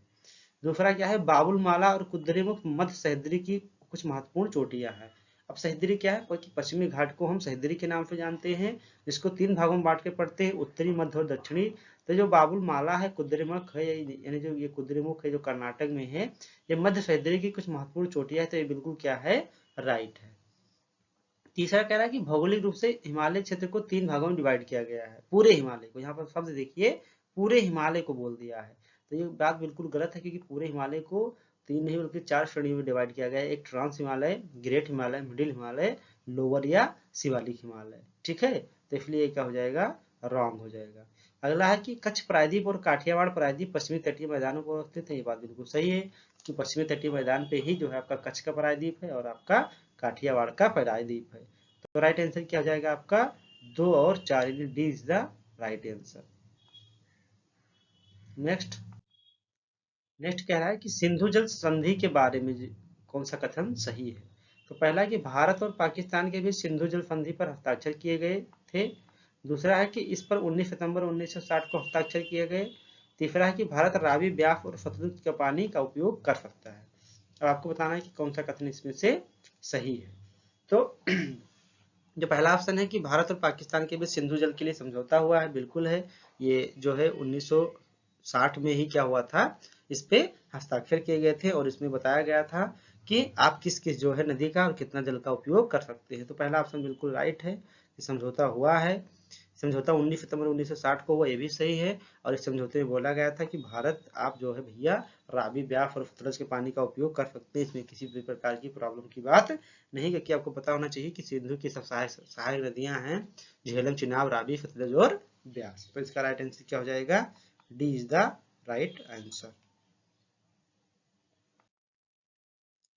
दूसरा क्या है, बाबुल माला और कुद्रेमुख मध्य सह्याद्री की कुछ महत्वपूर्ण चोटियां हैं। अब सह्याद्री क्या है, पश्चिमी घाट को हम सह्याद्री के नाम से जानते हैं, जिसको 3 भागों में बांट के पढ़ते हैं, उत्तरी, मध्य और दक्षिणी। तो जो बाबुल माला है, कुद्रेमुख है, यानी जो ये कुद्रेमुख है जो कर्नाटक में है, ये मध्य सह्याद्री की कुछ महत्वपूर्ण चोटियां है, तो ये बिल्कुल क्या है, राइट है। तीसरा कह रहा है कि भौगोलिक रूप से हिमालय क्षेत्र को 3 भागों में डिवाइड किया गया है, पूरे हिमालय को, यहाँ पर शब्द देखिए पूरे हिमालय को बोल दिया है, तो ये बात बिल्कुल गलत है, क्योंकि पूरे हिमालय को 3 नहीं बल्कि 4 श्रेणियों में डिवाइड किया गया है। एक trans Himalaya, great Himalaya, middle Himalaya, lower या शिवालिक हिमालय, ठीक है। तो इसलिए क्या हो जाएगा, रॉन्ग हो जाएगा। अगला है कि कच्छ प्रायद्वीप और काठियावाड़ प्रायद्वीप पश्चिमी तटीय मैदानों पर स्थित है, ये बात बिल्कुल सही है कि पश्चिमी तटीय मैदान पे ही जो है आपका कच्छ का प्रायद्वीप है और आपका काठियावाड़ का प्रायद्वीप है। तो राइट आंसर क्या हो जाएगा आपका, 2 और 4, D is the right answer. Next कह रहा है कि सिंधु जल संधि के बारे में कौन सा कथन सही है। तो पहला कि भारत और पाकिस्तान के बीच सिंधु जल संधि पर हस्ताक्षर किए गए थे। दूसरा है कि इस पर 19 सितंबर 1960 को हस्ताक्षर किए गए। तीसरा है कि भारत रावी, ब्यास और सतलुज के पानी का उपयोग कर सकता है। अब आपको बताना है कि कौन सा कथन इसमें से सही है। तो जो पहला ऑप्शन है कि भारत और पाकिस्तान के बीच सिंधु जल के लिए समझौता हुआ है, बिल्कुल है। ये जो है 1960 में ही क्या हुआ था, इस पे हस्ताक्षर किए गए थे और इसमें बताया गया था कि आप किस किस जो है नदी का और कितना जल का उपयोग कर सकते हैं। तो पहला ऑप्शन बिल्कुल राइट है कि समझौता हुआ है। समझौता 19 सितंबर 1960 को हुआ, ये भी सही है। और इस समझौते में बोला गया था कि भारत आप जो है भैया रावी, ब्यास और सतलज के पानी का उपयोग कर सकते हैं, इसमें किसी भी प्रकार की प्रॉब्लम की बात नहीं, क्योंकि आपको पता होना चाहिए कि सिंधु की सब सहायक नदियां हैं झेलम, चिनाब, रावी, सतलज और ब्यास। तो इसका राइट आंसर क्या हो जाएगा, D is the right answer.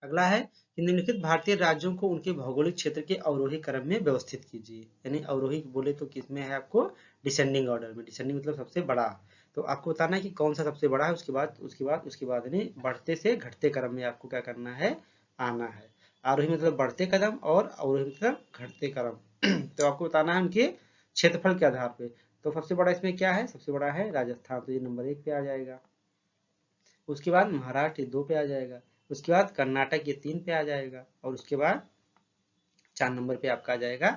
अगला है कि निम्नलिखित भारतीय राज्यों को उनके भौगोलिक क्षेत्र के अवरोही क्रम में व्यवस्थित कीजिए। यानी अवरोही बोले तो किसमें है, आपको डिसेंडिंग ऑर्डर में। डिसेंडिंग मतलब सबसे बड़ा। तो आपको बताना है कि कौन सा सबसे बड़ा है, उसके बाद यानी बढ़ते से घटते क्रम में आपको क्या करना है, आना है। आरोही मतलब बढ़ते कदम और अवरोही मतलब घटते क्रम। तो आपको बताना है उनके क्षेत्रफल के आधार पे। तो सबसे बड़ा इसमें क्या है, सबसे बड़ा है राजस्थान, तो ये नंबर 1 पे आ जाएगा। उसके बाद महाराष्ट्र 2 पे आ जाएगा। उसके बाद कर्नाटक ये 3 पे आ जाएगा। और उसके बाद 4 नंबर पे आपका आ जाएगा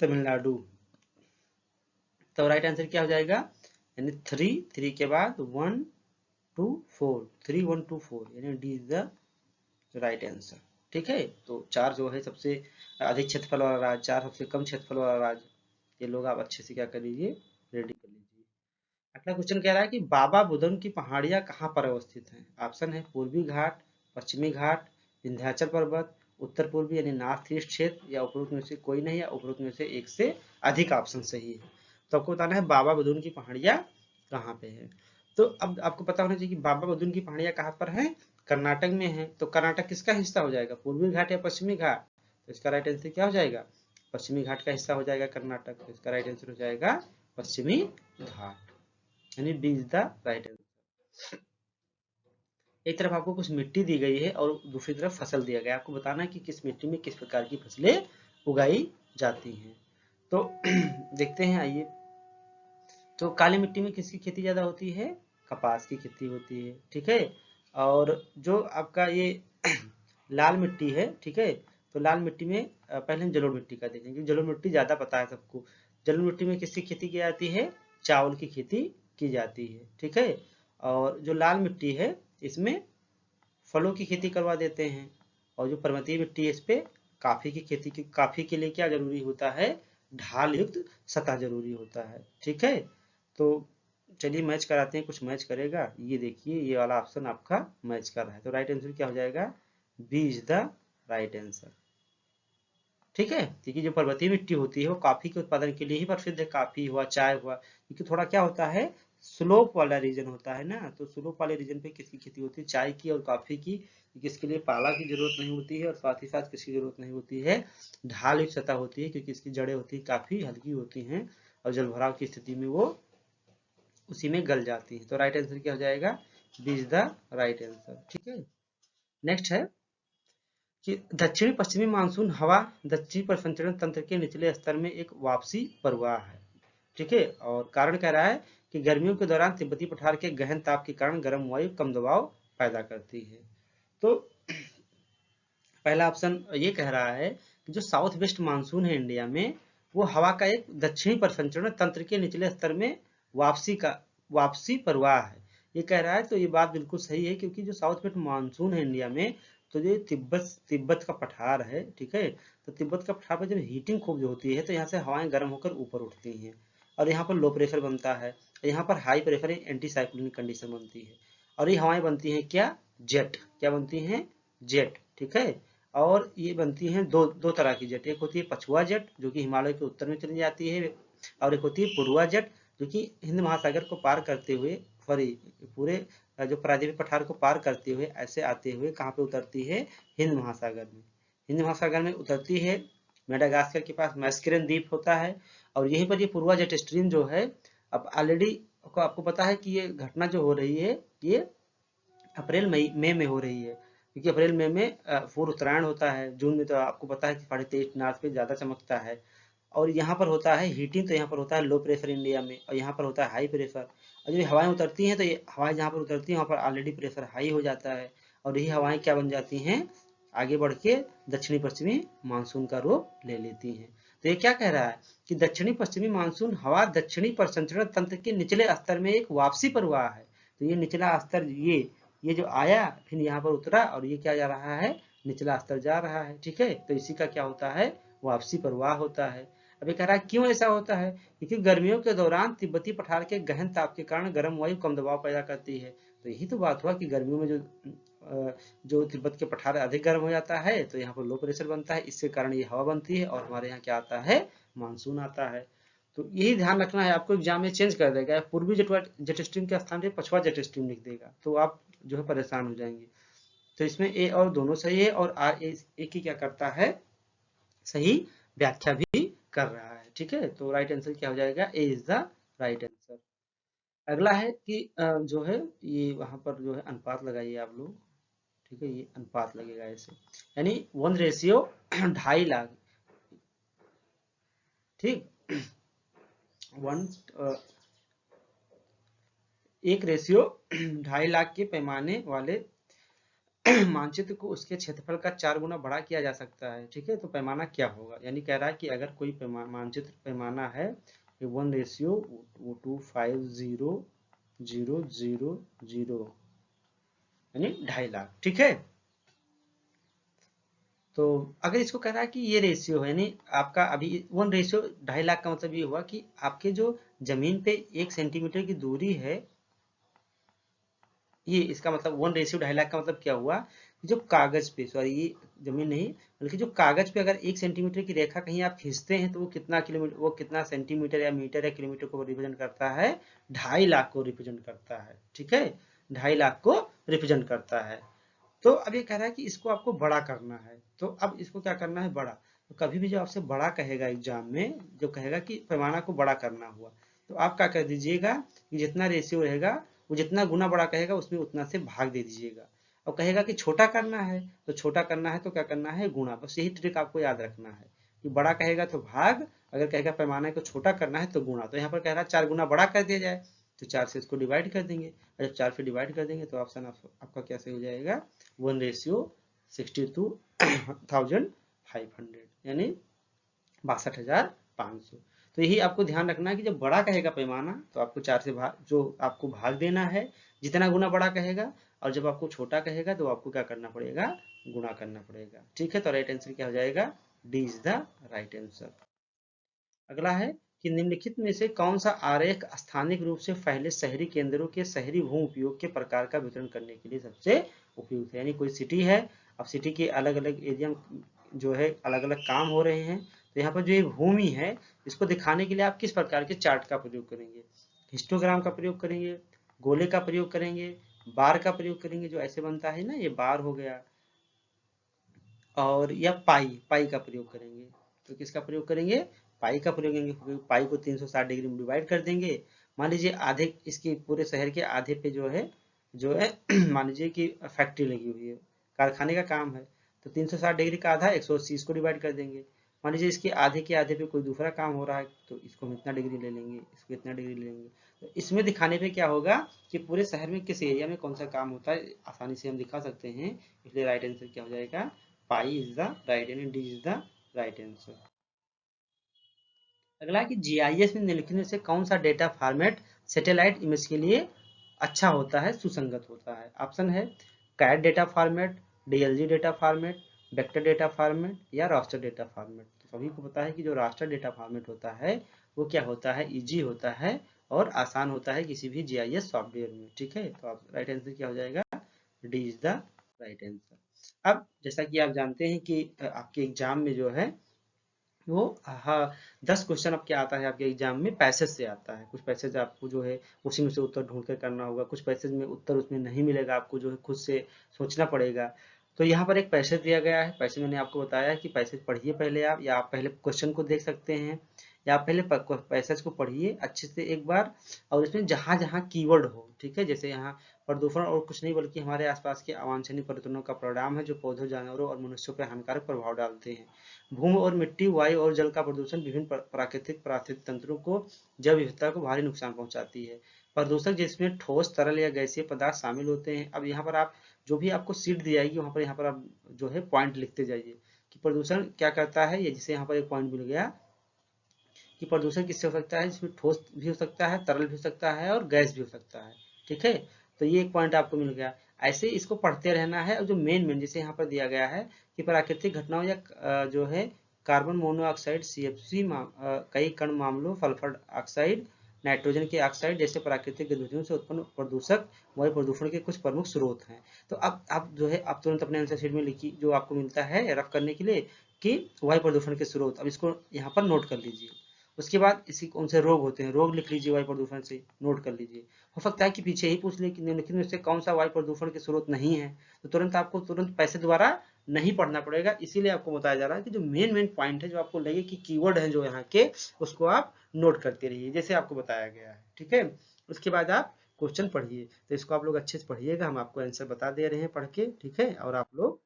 तमिलनाडु। तो राइट आंसर क्या हो जाएगा, यानी 3 के बाद 1 2 4, 3 1 2 4, यानी D is the right answer. ठीक है, तो 4 जो है सबसे अधिक क्षेत्रफल वाला राज्य, 4 सबसे कम क्षेत्रफल वाला राज्य, ये लोग आप अच्छे से क्या कर लीजिए, रेडी कर लीजिए। अगला क्वेश्चन कह रहा है कि बाबा बुदन की पहाड़ियां कहाँ पर अवस्थित हैं। ऑप्शन है पूर्वी घाट, पश्चिमी घाट, विंध्याचल पर्वत, उत्तर पूर्वी यानी नॉर्थ ईस्ट क्षेत्र, या उपरोक्त में से कोई नहीं, या उपरोक्त में से एक से अधिक ऑप्शन सही है। तो आपको बताना है बाबा बुदन की पहाड़ियां कहाँ पे है। तो अब आपको पता होना चाहिए कि बाबा बुदन की पहाड़ियां कहाँ पर है, कर्नाटक में है, तो कर्नाटक किसका हिस्सा हो जाएगा, पूर्वी घाट या पश्चिमी घाट? तो इसका राइट आंसर क्या हो जाएगा, पश्चिमी घाट का हिस्सा हो जाएगा कर्नाटक। तो इसका राइट आंसर हो जाएगा पश्चिमी घाट, यानी B is the right answer. एक तरफ आपको कुछ मिट्टी दी गई है और दूसरी तरफ फसल दिया गया है, आपको बताना है कि किस मिट्टी में किस प्रकार की फसलें उगाई जाती हैं। तो देखते हैं, आइए। तो काली मिट्टी में किसकी खेती ज्यादा होती है, कपास की खेती होती है, ठीक है। और जो आपका ये लाल मिट्टी है, ठीक है, तो लाल मिट्टी में पहले हम जलोढ़ मिट्टी का देखेंगे। जलोढ़ मिट्टी ज्यादा पता है सबको। जलोढ़ मिट्टी में किसकी खेती की जाती है, चावल की खेती की जाती है, ठीक है। और जो लाल मिट्टी है इसमें फलों की खेती करवा देते हैं। और जो पर्वतीय मिट्टी है इस पे काफी की खेती की, काफी के लिए क्या जरूरी होता है, ढाल युक्त सतह जरूरी होता है, ठीक है। तो चलिए मैच कराते हैं, कुछ मैच करेगा। ये देखिए, ये वाला ऑप्शन आपका मैच कर रहा है, तो राइट आंसर क्या हो जाएगा, B is the right answer, ठीक है। क्योंकि जो पर्वतीय मिट्टी होती है वो कॉफी के उत्पादन के लिए ही प्रसिद्ध है, कॉफी हुआ, चाय हुआ। क्योंकि थोड़ा क्या होता है, स्लोप वाला रीजन होता है ना, तो स्लोप वाले रीजन पे किसकी खेती होती है, चाय की और कॉफी की। किसके लिए पाला की जरूरत नहीं होती है और साथ ही साथ किसकी जरूरत नहीं होती है, ढाल युक्त सतह होती है, क्योंकि इसकी जड़ें होती है काफी हल्की होती हैं और जलभराव की स्थिति में वो उसी में गल जाती है। तो राइट आंसर क्या हो जाएगा, B is the right answer, ठीक है। नेक्स्ट है कि दक्षिणी पश्चिमी मानसून हवा दक्षिणी परिसंचरण तंत्र के निचले स्तर में एक वापसी प्रवाह है, ठीक है। और कारण कह रहा है कि गर्मियों के दौरान तिब्बती पठार के गहन ताप के कारण गर्म वायु कम दबाव पैदा करती है। तो पहला ऑप्शन ये कह रहा है कि जो साउथ वेस्ट मानसून है इंडिया में, वो हवा का एक दक्षिणी परिसंचरण तंत्र के निचले स्तर में वापसी प्रवाह है, ये कह रहा है। तो ये बात बिल्कुल सही है, क्योंकि जो साउथ वेस्ट मानसून है इंडिया में, तो ये तिब्बत का पठार है, ठीक है। तो तिब्बत का पठार पर जब हीटिंग खूब जो होती है तो यहाँ से हवाएं गर्म होकर ऊपर उठती हैं और यहाँ पर लो प्रेशर बनता है, यहाँ पर high pressure anti cyclonic condition बनती है। और ये हवाएं बनती हैं क्या, जेट, क्या बनती हैं, जेट, ठीक है। और ये बनती हैं दो तरह की जेट, एक होती है पछुआ जेट जो कि हिमालय के उत्तर में चली जाती है, और एक होती है पूर्वा जेट जो कि हिंद महासागर को पार करते हुए, सॉरी, पूरे जो प्रायद्वीपीय पठार को पार करते हुए ऐसे आते हुए कहाँ पे उतरती है, हिंद महासागर में। हिंद महासागर में उतरती है, मेडागास्कर के पास मैस्केरन द्वीप होता है, और यहीं पर ये पूर्वा जेट स्ट्रीम जो है, अब ऑलरेडी आपको पता है कि ये घटना जो हो रही है ये अप्रैल मई में हो रही है, क्योंकि अप्रैल मई में पूर्व उत्तरायण होता है। जून में तो आपको पता है कि 23.5 नॉर्थ पे ज्यादा चमकता है। और यहाँ पर होता है हीटिंग, तो यहाँ पर होता है लो प्रेशर इंडिया में, और यहाँ पर होता है हाई प्रेशर। और जब हवाएं उतरती हैं तो ये हवाएं जहाँ पर उतरती हैं वहाँ पर ऑलरेडी प्रेशर हाई हो जाता है, और यही हवाएं क्या बन जाती हैं, आगे बढ़ के दक्षिणी पश्चिमी मानसून का रूप ले लेती हैं। तो ये क्या कह रहा है कि दक्षिणी पश्चिमी मानसून हवा दक्षिणी परिसंचरण तंत्र के निचले स्तर में एक वापसी प्रवाह है। तो ये निचला स्तर, ये जो आया फिर यहाँ पर उतरा, और ये क्या जा रहा है, निचला स्तर जा रहा है, ठीक है। तो इसी का क्या होता है, वापसी प्रवाह होता है। अभी कह रहा है क्यों ऐसा होता है, क्योंकि गर्मियों के दौरान तिब्बती पठार के गहन ताप के कारण गर्म वायु कम दबाव पैदा करती है। तो यही तो बात हुआ कि गर्मियों में जो तिब्बत के पठार अधिक गर्म हो जाता है तो यहाँ पर लो प्रेशर बनता है, इसके कारण ये हवा बनती है और हमारे यहाँ क्या आता है, मानसून आता है। तो यही ध्यान रखना है आपको, एग्जाम में चेंज कर देगा, पूर्वी जेट स्ट्रीम के स्थान पे पछुआ जेट स्ट्रीम लिख देगा, तो आप जो है परेशान हो जाएंगे। तो इसमें ए और दोनों सही है, और आर ए की क्या करता है, सही व्याख्या भी कर रहा है, ठीक है। तो राइट आंसर क्या हो जाएगा, A is the right answer. अगला है कि जो है ये वहां पर जो है अनुपात लगाइए आप लोग, ठीक है। ये अनुपात लगेगा ऐसे, यानी 1:2.5 लाख, ठीक। वन 1:2.5 लाख के पैमाने वाले मानचित्र को उसके क्षेत्रफल का 4 गुना बड़ा किया जा सकता है, ठीक है। तो पैमाना क्या होगा, यानी कह रहा है कि अगर कोई मानचित्र पैमाना है 1:250,000 यानी 2.5 लाख, ठीक है। तो अगर इसको कह रहा है कि ये रेशियो है, यानी आपका अभी 1:2.5 लाख का मतलब ये हुआ कि आपके जो जमीन पे 1 सेंटीमीटर की दूरी है, ये इसका मतलब 1:2.5 लाख का मतलब क्या हुआ, जो कागज पे, सॉरी ये जमीन नहीं बल्कि जो कागज पे अगर 1 सेंटीमीटर की रेखा कहीं आप खींचते हैं तो वो कितना किलोमीटर, वो कितना सेंटीमीटर या मीटर या किलोमीटर को रिप्रेजेंट करता है, 2.5 लाख को रिप्रेजेंट करता है, ठीक है। 2.5 लाख को रिप्रेजेंट करता है। तो अब ये कह रहा है कि इसको आपको बड़ा करना है, तो अब इसको क्या करना है, बड़ा। तो कभी भी जब आपसे बड़ा कहेगा एग्जाम में, जो कहेगा कि पैमाना को बड़ा करना हुआ, तो आप क्या कर दीजिएगा कि जितना रेशियो रहेगा, वो जितना गुना बड़ा कहेगा उसमें उतना से भाग दे दीजिएगा। और कहेगा कि छोटा करना है, तो छोटा करना है तो क्या करना है, गुणा। बस यही ट्रिक आपको याद रखना है कि बड़ा कहेगा तो भाग, अगर कहेगा पैमाने को छोटा करना है तो गुणा। तो यहाँ पर कह रहा है 4 गुना बड़ा कर दिया जाए, तो 4 से इसको डिवाइड कर देंगे, और जब 4 से डिवाइड कर देंगे तो ऑप्शन आपका कैसे हो जाएगा, 1:62,500, यानी 62,500। तो यही आपको ध्यान रखना है कि जब बड़ा कहेगा पैमाना तो आपको 4 से जो आपको भाग देना है, जितना गुना बड़ा कहेगा, और जब आपको छोटा कहेगा तो आपको क्या करना पड़ेगा, गुणा करना पड़ेगा। ठीक है, तो राइट आंसर क्या हो जाएगा, D is the right answer. अगला है कि निम्नलिखित में से कौन सा आरेख स्थानिक रूप से पहले शहरी केंद्रों के शहरी भू उपयोग के प्रकार का वितरण करने के लिए सबसे उपयुक्त है। यानी कोई सिटी है, अब सिटी के अलग अलग एरिया जो है अलग अलग काम हो रहे हैं, तो यहाँ पर जो ये भूमि है इसको दिखाने के लिए आप किस प्रकार के चार्ट का प्रयोग करेंगे, हिस्टोग्राम का प्रयोग करेंगे, गोले का प्रयोग करेंगे, बार का प्रयोग करेंगे, जो ऐसे बनता है ना, ये बार हो गया, और या पाई का प्रयोग करेंगे। तो किसका प्रयोग करेंगे, पाई का प्रयोग करेंगे। पाई को 360 डिग्री में डिवाइड कर देंगे। मान लीजिए आधे, इसके पूरे शहर के आधे पे जो है मान लीजिए कि फैक्ट्री लगी हुई है, कारखाने का काम है, तो 360 डिग्री का आधा 180 इसको डिवाइड कर देंगे। मान लीजिए इसके आधे के आधे पे कोई दूसरा काम हो रहा है, तो इसको हम इतना डिग्री ले लेंगे, इसको इतना डिग्री ले लेंगे। तो इसमें दिखाने पे क्या होगा कि पूरे शहर में किस एरिया में कौन सा काम होता है, आसानी से हम दिखा सकते हैं। इसलिए राइट आंसर क्या हो जाएगा, पाई इज द राइट, यानी D is the right answer. अगला कि जीआईएस में निम्नलिखित में से कौन सा डेटा फॉर्मेट सैटेलाइट इमेज के लिए अच्छा होता है, सुसंगत होता है। ऑप्शन है CAD data format, DLG data format, vector data format या रास्टर डेटा फॉर्मेट। तो सभी को पता है कि जो रास्टर डेटा फॉर्मेट होता है वो क्या होता है, इजी होता है और आसान होता है किसी भी जीआईएस सॉफ्टवेयर में। ठीक है, तो आप राइट आंसर क्या हो जाएगा, D is the right answer. अब जैसा कि आप जानते हैं कि आपके एग्जाम में जो है वो, हाँ, 10 क्वेश्चन अब क्या आता है आपके एग्जाम में, पैसेज से आता है। कुछ पैसेज आपको जो है उसी में से उत्तर ढूंढ कर करना होगा, कुछ पैसेज में उत्तर उसमें नहीं मिलेगा, आपको जो है खुद से सोचना पड़ेगा। तो यहाँ पर एक पैसेज दिया गया है, पैसेज मैंने आपको बताया है कि पैसेज पढ़िए पहले आप, या आप पहले क्वेश्चन को देख सकते हैं, या आप पहले पैसेज को पढ़िए अच्छे से एक बार, और इसमें जहाँ जहाँ कीवर्ड हो, ठीक है, जैसे यहाँ प्रदूषण और कुछ नहीं बल्कि हमारे आसपास के अवांछनीय परिवर्तनों का परिणाम है जो पौधों, जानवरों और मनुष्यों पर हानिकारक प्रभाव डालते हैं। भूमि और मिट्टी, वायु और जल का प्रदूषण विभिन्न प्राकृतिक पारिस्थितिक तंत्रों को, जैव विविधता को भारी नुकसान पहुंचाती है। प्रदूषक जिसमें ठोस, तरल या गैसीय पदार्थ शामिल होते हैं। अब यहाँ पर आप जो भी आपको सीट दी जाएगी वहाँ पर, यहाँ पर आप जो है पॉइंट लिखते जाइए कि प्रदूषण क्या करता है, ये जिसे यहाँ पर एक पॉइंट मिल गया कि प्रदूषण किससे हो सकता है, जिसमें ठोस भी हो सकता है, तरल भी हो सकता है और गैस भी हो सकता है। ठीक है, तो ये एक पॉइंट आपको मिल गया। ऐसे इसको पढ़ते रहना है। और जो मेन जैसे यहाँ पर दिया गया है कि प्राकृतिक घटनाओं या जो है कार्बन मोनोऑक्साइड CFC, कई कण मामलों, सल्फर ऑक्साइड, नाइट्रोजन के ऑक्साइड जैसे प्राकृतिक गतिविधियों से उत्पन्न प्रदूषक वायु प्रदूषण के कुछ प्रमुख स्रोत हैं। तो अब आप जो है आप तुरंत अपने आंसर शीट में लिखिए, जो आपको मिलता है रफ करने के लिए कि वायु प्रदूषण के स्रोत, अब इसको यहाँ पर नोट कर लीजिए। उसके बाद इसी कौन से रोग होते हैं, रोग लिख लीजिए, वायु प्रदूषण से नोट कर लीजिए। हो सकता है कि पीछे ही पूछ ले कि निम्नलिखित में से कौन सा वायु प्रदूषण के स्रोत नहीं है, तो तुरंत आपको तुरंत पैसे द्वारा नहीं पढ़ना पड़ेगा। इसीलिए आपको बताया जा रहा है कि जो मेन पॉइंट है, जो आपको लगे कि कीवर्ड है जो यहाँ के, उसको आप नोट करते रहिए जैसे आपको बताया गया है। ठीक है, उसके बाद आप क्वेश्चन पढ़िए। तो इसको आप लोग अच्छे से पढ़िएगा, हम आपको आंसर बता दे रहे हैं पढ़ के। ठीक है, और आप लोग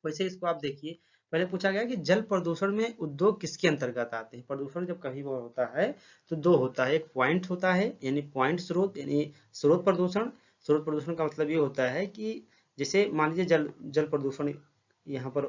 वैसे इसको आप देखिए। पहले पूछा गया कि जल प्रदूषण में उद्योग किसके अंतर्गत आते हैं। प्रदूषण जब कभी वो होता है तो दो होता है, एक पॉइंट होता है यानी पॉइंट स्रोत, यानी स्रोत प्रदूषण। स्रोत प्रदूषण का मतलब ये होता है कि जैसे मान लीजिए जल प्रदूषण, यहाँ पर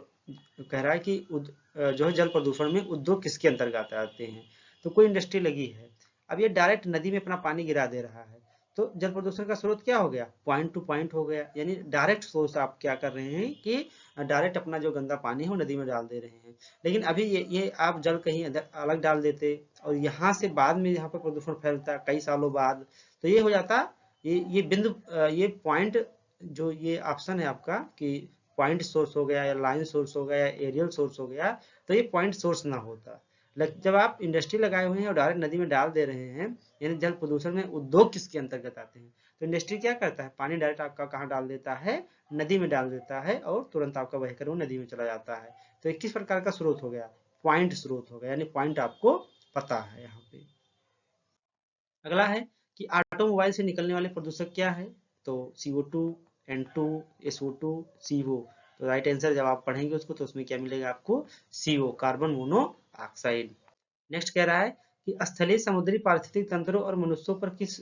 कह रहा है कि जो है जल प्रदूषण में उद्योग किसके अंतर्गत आते हैं। तो कोई इंडस्ट्री लगी है, अब ये डायरेक्ट नदी में अपना पानी गिरा दे रहा है, तो जल प्रदूषण का स्रोत क्या हो गया, पॉइंट टू पॉइंट हो गया। यानी डायरेक्ट सोर्स आप क्या कर रहे हैं कि डायरेक्ट अपना जो गंदा पानी है वो नदी में डाल दे रहे हैं। लेकिन अभी ये आप जल कहीं अलग डाल देते और यहाँ से बाद में यहाँ पर प्रदूषण फैलता कई सालों बाद, तो ये हो जाता, ये बिंदु, ये पॉइंट, जो ये ऑप्शन है आपका कि पॉइंट सोर्स हो गया या लाइन सोर्स हो गया या एरियल सोर्स हो गया, तो ये पॉइंट सोर्स ना होता। जब आप इंडस्ट्री लगाए हुए हैं और डायरेक्ट नदी में डाल दे रहे हैं, यानी जल प्रदूषण में उद्योग किसके अंतर्गत आते हैं। तो इंडस्ट्री क्या करता है, पानी डायरेक्ट आपका कहाँ डाल देता है, नदी में डाल देता है और तुरंत आपका बहकर वो नदी में चला जाता है। तो एक किस प्रकार का स्रोत हो गया, पॉइंट स्रोत हो गया, यानी पॉइंट आपको पता है यहाँ पे। अगला है कि ऑटोमोबाइल से निकलने वाले प्रदूषक क्या है, तो CO2, N2, SO2, CO। तो राइट आंसर जब आप पढ़ेंगे उसको तो उसमें क्या मिलेगा आपको, CO, कार्बन मोनोऑक्साइड। नेक्स्ट कह रहा है कि स्थलीय समुद्री पारिस्थितिक तंत्रों और मनुष्यों पर किस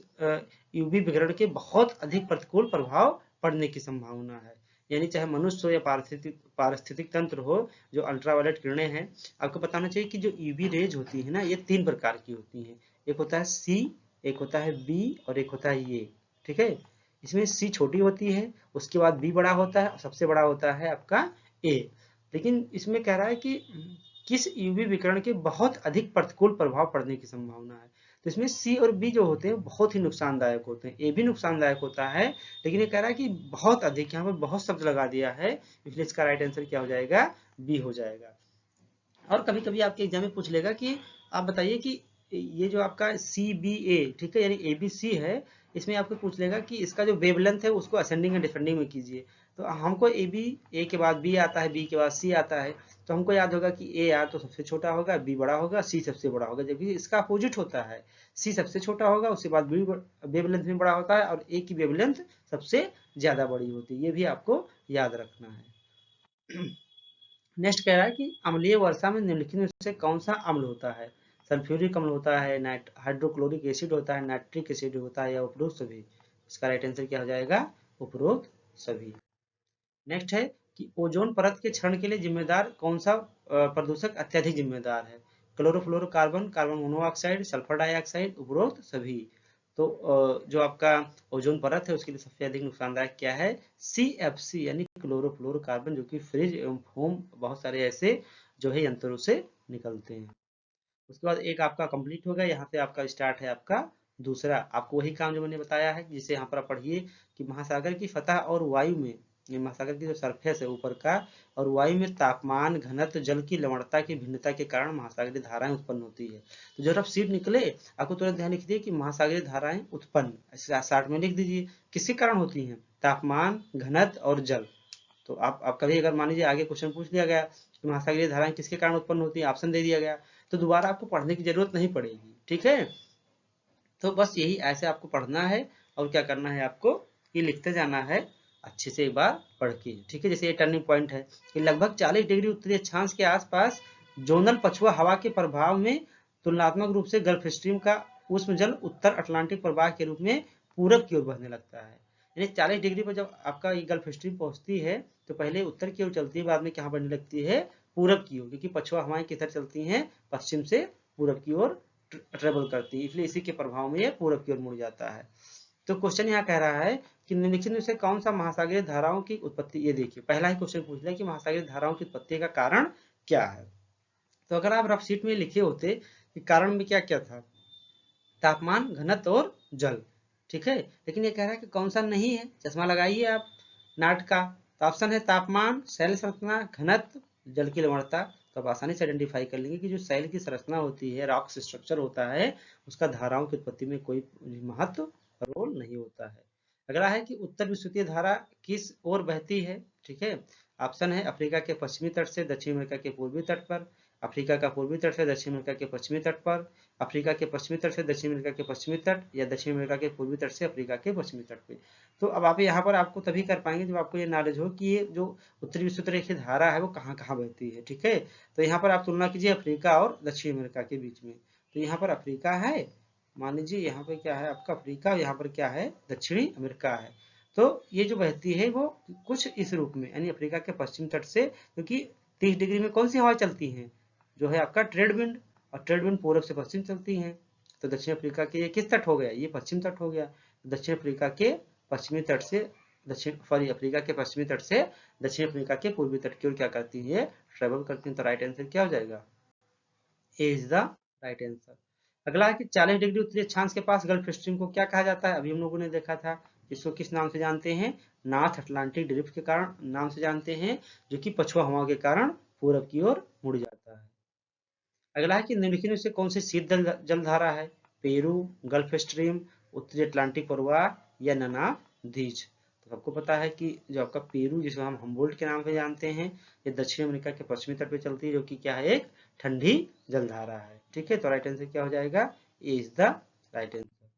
यूवी विकिरण के बहुत अधिक प्रतिकूल प्रभाव पड़ने की संभावना है। यानी चाहे मनुष्य हो या पारिस्थितिक तंत्र हो, जो अल्ट्रावायलेट किरणें हैं, आपको बताना चाहिए कि जो यूवी रेज होती है ना, ये 3 प्रकार की होती हैं। एक होता है सी, एक होता है बी और एक होता है ये। ठीक है, इसमें सी छोटी होती है, उसके बाद बी बड़ा होता है और सबसे बड़ा होता है आपका ए। लेकिन इसमें कह रहा है कि किस यूवी विकिरण के बहुत अधिक प्रतिकूल प्रभाव पड़ने की संभावना है। तो इसमें सी और बी जो होते हैं बहुत ही नुकसानदायक होते हैं, ए भी नुकसानदायक होता है, लेकिन ये कह रहा है कि बहुत अधिक, यहाँ पर बहुत शब्द लगा दिया है, इसलिए इसका राइट आंसर क्या हो जाएगा, बी हो जाएगा। और कभी कभी आपके एग्जाम में पूछ लेगा कि आप बताइए कि ये जो आपका CBA, ठीक है, यानी ABC है, इसमें आपको पूछ लेगा कि इसका जो वेवलेंथ है उसको असेंडिंग एंड डिसेंडिंग में कीजिए। तो हमको ए के बाद बी आता है, बी के बाद सी आता है, तो हमको याद होगा कि ए यार तो सबसे छोटा होगा, बी बड़ा होगा, सी सबसे बड़ा होगा, जबकि इसका अपोजिट होता है, सी सबसे छोटा होगा, उसके बाद बी वेवलेंथ में बड़ा होता है और ए की वेवलेंथ सबसे ज्यादा बड़ी होती है। ये भी आपको याद रखना है। नेक्स्ट कह रहा है कि अम्लीय वर्षा में निम्नलिखित में से कौन सा अम्ल होता है, सल्फ्यूरिक अम्ल होता है, हाइड्रोक्लोरिक एसिड होता है, नाइट्रिक एसिड होता है, या उपरोक्त सभी। इसका राइट आंसर क्या हो जाएगा, उपरोक्त सभी। नेक्स्ट है कि ओजोन परत के क्षरण के लिए जिम्मेदार कौन सा प्रदूषक अत्यधिक जिम्मेदार है, chlorofluorocarbon, carbon monoxide, sulphur dioxide, उपरोक्त सभी। तो जो आपका ओजोन परत है उसके लिए सबसे अधिक नुकसानदायक क्या है, CFC यानी क्लोरोफ्लोरोकार्बन, जो कि फ्रिज एवं फोम बहुत सारे ऐसे जो है यंत्रों से निकलते हैं। उसके बाद एक आपका कंप्लीट हो गया, यहाँ पे आपका स्टार्ट है आपका दूसरा। आपको वही काम जो मैंने बताया है, जिसे यहाँ पर आप पढ़िए कि महासागर की सतह और वायु में, ये महासागर की जो सरफेस है ऊपर का, और वायु में तापमान, घनत्व, जल की लवणता की भिन्नता के कारण महासागरीय धाराएं उत्पन्न होती है। तो जब आप सीट निकले आपको तुरंत ध्यान लिख दिए कि महासागरीय धाराएं उत्पन्न, शार्ट में लिख दीजिए किसके कारण होती हैं, तापमान, घनत्व और जल। तो आप कभी अगर मान लीजिए आगे क्वेश्चन पूछ लिया गया कि महासागरीय धाराएं किसके कारण उत्पन्न होती है, ऑप्शन दे दिया गया, तो दोबारा आपको पढ़ने की जरूरत नहीं पड़ेगी। ठीक है, तो बस यही ऐसे आपको पढ़ना है और क्या करना है, आपको ये लिखते जाना है अच्छे से एक बार पढ़ के। ठीक है, जैसे ये टर्निंग पॉइंट है कि लगभग 40 डिग्री उत्तरी अक्षांश के आसपास जोनल पछुआ हवा के प्रभाव में तुलनात्मक रूप से गल्फ स्ट्रीम का उष्ण जल उत्तर अटलांटिक प्रवाह के रूप में पूरब की ओर बहने लगता है। यानी 40 डिग्री पर जब आपका ये गल्फ स्ट्रीम पहुंचती है तो पहले उत्तर की ओर चलती है, बाद में कहाँ बढ़ने लगती है, पूरब की ओर, क्योंकि पछुआ हवाएं किधर चलती हैं, पश्चिम से पूरब की ओर ट्रेवल करती है, इसलिए इसी के प्रभाव में ये पूरब की ओर मुड़ जाता है। तो क्वेश्चन यहाँ कह रहा है कि निम्नलिखित में से कौन सा महासागरीय धाराओं की उत्पत्ति, ये देखिए पहला ही क्वेश्चन पूछ लिया कि महासागरीय धाराओं की उत्पत्ति का कारण क्या है। तो अगर आप रफ शीट में लिखे होते कि कारण में क्या क्या था, तापमान, घनत्व और जल। ठीक है, लेकिन ये कह रहा है कि कौन सा नहीं है, चश्मा लगाइए आप नाट का। तो ऑप्शन है तापमान, शैल संरचना, घनत्व, जल की लवणता। तो आप आसानी से आइडेंटिफाई कर लेंगे कि जो शैल की संरचना होती है, रॉक्स स्ट्रक्चर होता है, उसका धाराओं की उत्पत्ति में कोई महत्व रोल नहीं होता है। अगला है कि उत्तर विश्वतीय धारा किस ओर बहती है। ठीक है, ऑप्शन है अफ्रीका के पश्चिमी तट से दक्षिण अमेरिका के पूर्वी तट पर, अफ्रीका का पूर्वी तट से दक्षिण अमेरिका के पश्चिमी तट पर, अफ्रीका के पश्चिमी तट से दक्षिण अमेरिका के पश्चिमी तट, या दक्षिण अमेरिका के पूर्वी तट से अफ्रीका के पश्चिमी तट पे। तो अब आप यहाँ पर आपको तभी कर पाएंगे जब आपको ये नॉलेज हो कि ये जो उत्तरी विश्वविद्यालय धारा है वो कहाँ कहाँ बहती है। ठीक है, तो यहाँ पर आप तुलना कीजिए अफ्रीका और दक्षिण अमेरिका के बीच में। तो यहाँ पर अफ्रीका है, मान लीजिए यहाँ पर क्या है आपका अफ्रीका, यहाँ पर क्या है दक्षिणी अमेरिका है। तो ये जो बहती है वो कुछ इस रूप में, यानी अफ्रीका के पश्चिम तट से, क्योंकि 30 डिग्री में कौन सी हवा चलती है, जो है आपका ट्रेड विंड, और ट्रेड विंड पूरब से पश्चिम चलती हैं। तो दक्षिण अफ्रीका के ये किस तट हो गया, ये पश्चिम तट हो गया। दक्षिण अफ्रीका के पश्चिमी तट से अफ्रीका के पश्चिमी तट से दक्षिण अफ्रीका के पूर्वी तट की ओर क्या करती है, ट्रेवल करती है। तो राइट आंसर क्या हो जाएगा, A is the right answer. अगला है कि 40 डिग्री उत्तरी अक्षांश के पास गल्फ स्ट्रीम को क्या कहा जाता है, अभी हम लोगों ने देखा था। इसको किस नाम से जानते हैं, नॉर्थ अटलांटिक ड्रिफ्ट के कारण नाम से जानते हैं, जो कि पछुआ हवाओं के कारण पूरब की ओर मुड़ जाता है। अगला है कि निम्नलिखित में से कौन सी शीत जलधारा है, पेरू, गल्फ स्ट्रीम, उत्तरी अटलांटिक प्रवाह, या ननाधीज। तो आपको पता है कि जो आपका पेरू, जिसको हम हम्बोल्ट के नाम से जानते हैं, ये दक्षिण अमेरिका के पश्चिमी तट पे चलती है, जो कि क्या है, एक ठंडी जलधारा है। ठीक है, तो राइट आंसर क्या हो जाएगा, A is the right answer.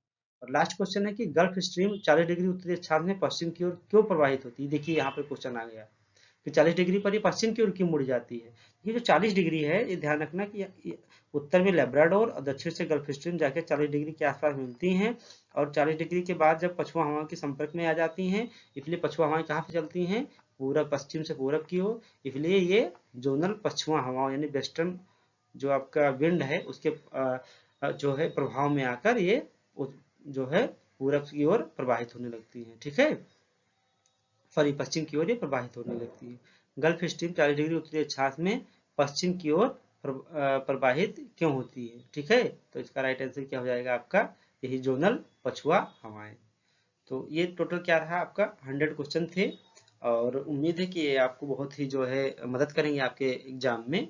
और लास्ट क्वेश्चन है कि गल्फ स्ट्रीम 40 डिग्री उत्तरी अक्षांश में पश्चिम की ओर क्यों प्रवाहित होती है। देखिए यहाँ पे क्वेश्चन आ गया कि 40 डिग्री पर ये पश्चिम की ओर क्यों मुड़ जाती है। ये जो 40 डिग्री है, ये ध्यान रखना कि ये उत्तर में लेब्राडोर और दक्षिण से गल्फ स्ट्रीम जाके 40 डिग्री के आसपास मिलती हैं, और 40 डिग्री के बाद जब पछुआ हवा के संपर्क में आ जाती हैं, इसलिए पछुआ हवाएं कहाँ पे चलती हैं, पूरब, पश्चिम से पूरब की ओर, इसलिए ये जोनल पछुआ हवा यानी वेस्टर्न जो आपका विंड है उसके जो है प्रभाव में आकर ये जो है पूरब की ओर प्रवाहित होने लगती है। ठीक है, सॉरी, पश्चिम की ओर ये प्रवाहित होने लगती है। गल्फ स्ट्रीम 40 डिग्री उत्तरी अक्षांश में पश्चिम की ओर प्रवाहित क्यों होती है। ठीक है, तो इसका राइट आंसर क्या हो जाएगा आपका, यही जोनल पछुआ हवाएं। तो ये टोटल क्या रहा आपका, 100 क्वेश्चन थे, और उम्मीद है कि ये आपको बहुत ही जो है मदद करेंगे आपके एग्जाम में।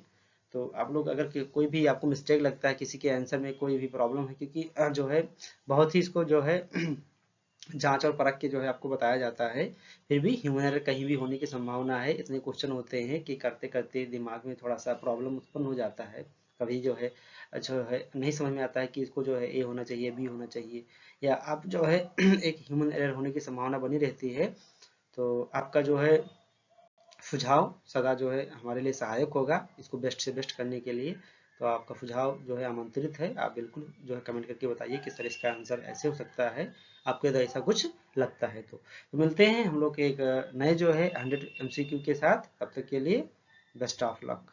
तो आप लोग अगर कोई भी आपको मिस्टेक लगता है, किसी के आंसर में कोई भी प्रॉब्लम है, क्योंकि जो है बहुत ही इसको जो है जांच और परख के जो है आपको बताया जाता है, फिर भी ह्यूमन एरर कहीं भी होने की संभावना है। इतने क्वेश्चन होते हैं कि करते करते दिमाग में थोड़ा सा प्रॉब्लम उत्पन्न हो जाता है, कभी जो है नहीं समझ में आता है कि इसको जो है ए होना चाहिए, बी होना चाहिए, या आप जो है एक ह्यूमन एरर होने की संभावना बनी रहती है। तो आपका जो है सुझाव सदा जो है हमारे लिए सहायक होगा इसको बेस्ट से बेस्ट करने के लिए। तो आपका सुझाव जो है आमंत्रित है, आप बिल्कुल जो है कमेंट करके बताइए किस तरह इसका आंसर ऐसे हो सकता है, आपको यदि ऐसा कुछ लगता है तो मिलते हैं हम लोग एक नए जो है 100 MCQ के साथ। तब तक के लिए बेस्ट ऑफ लक।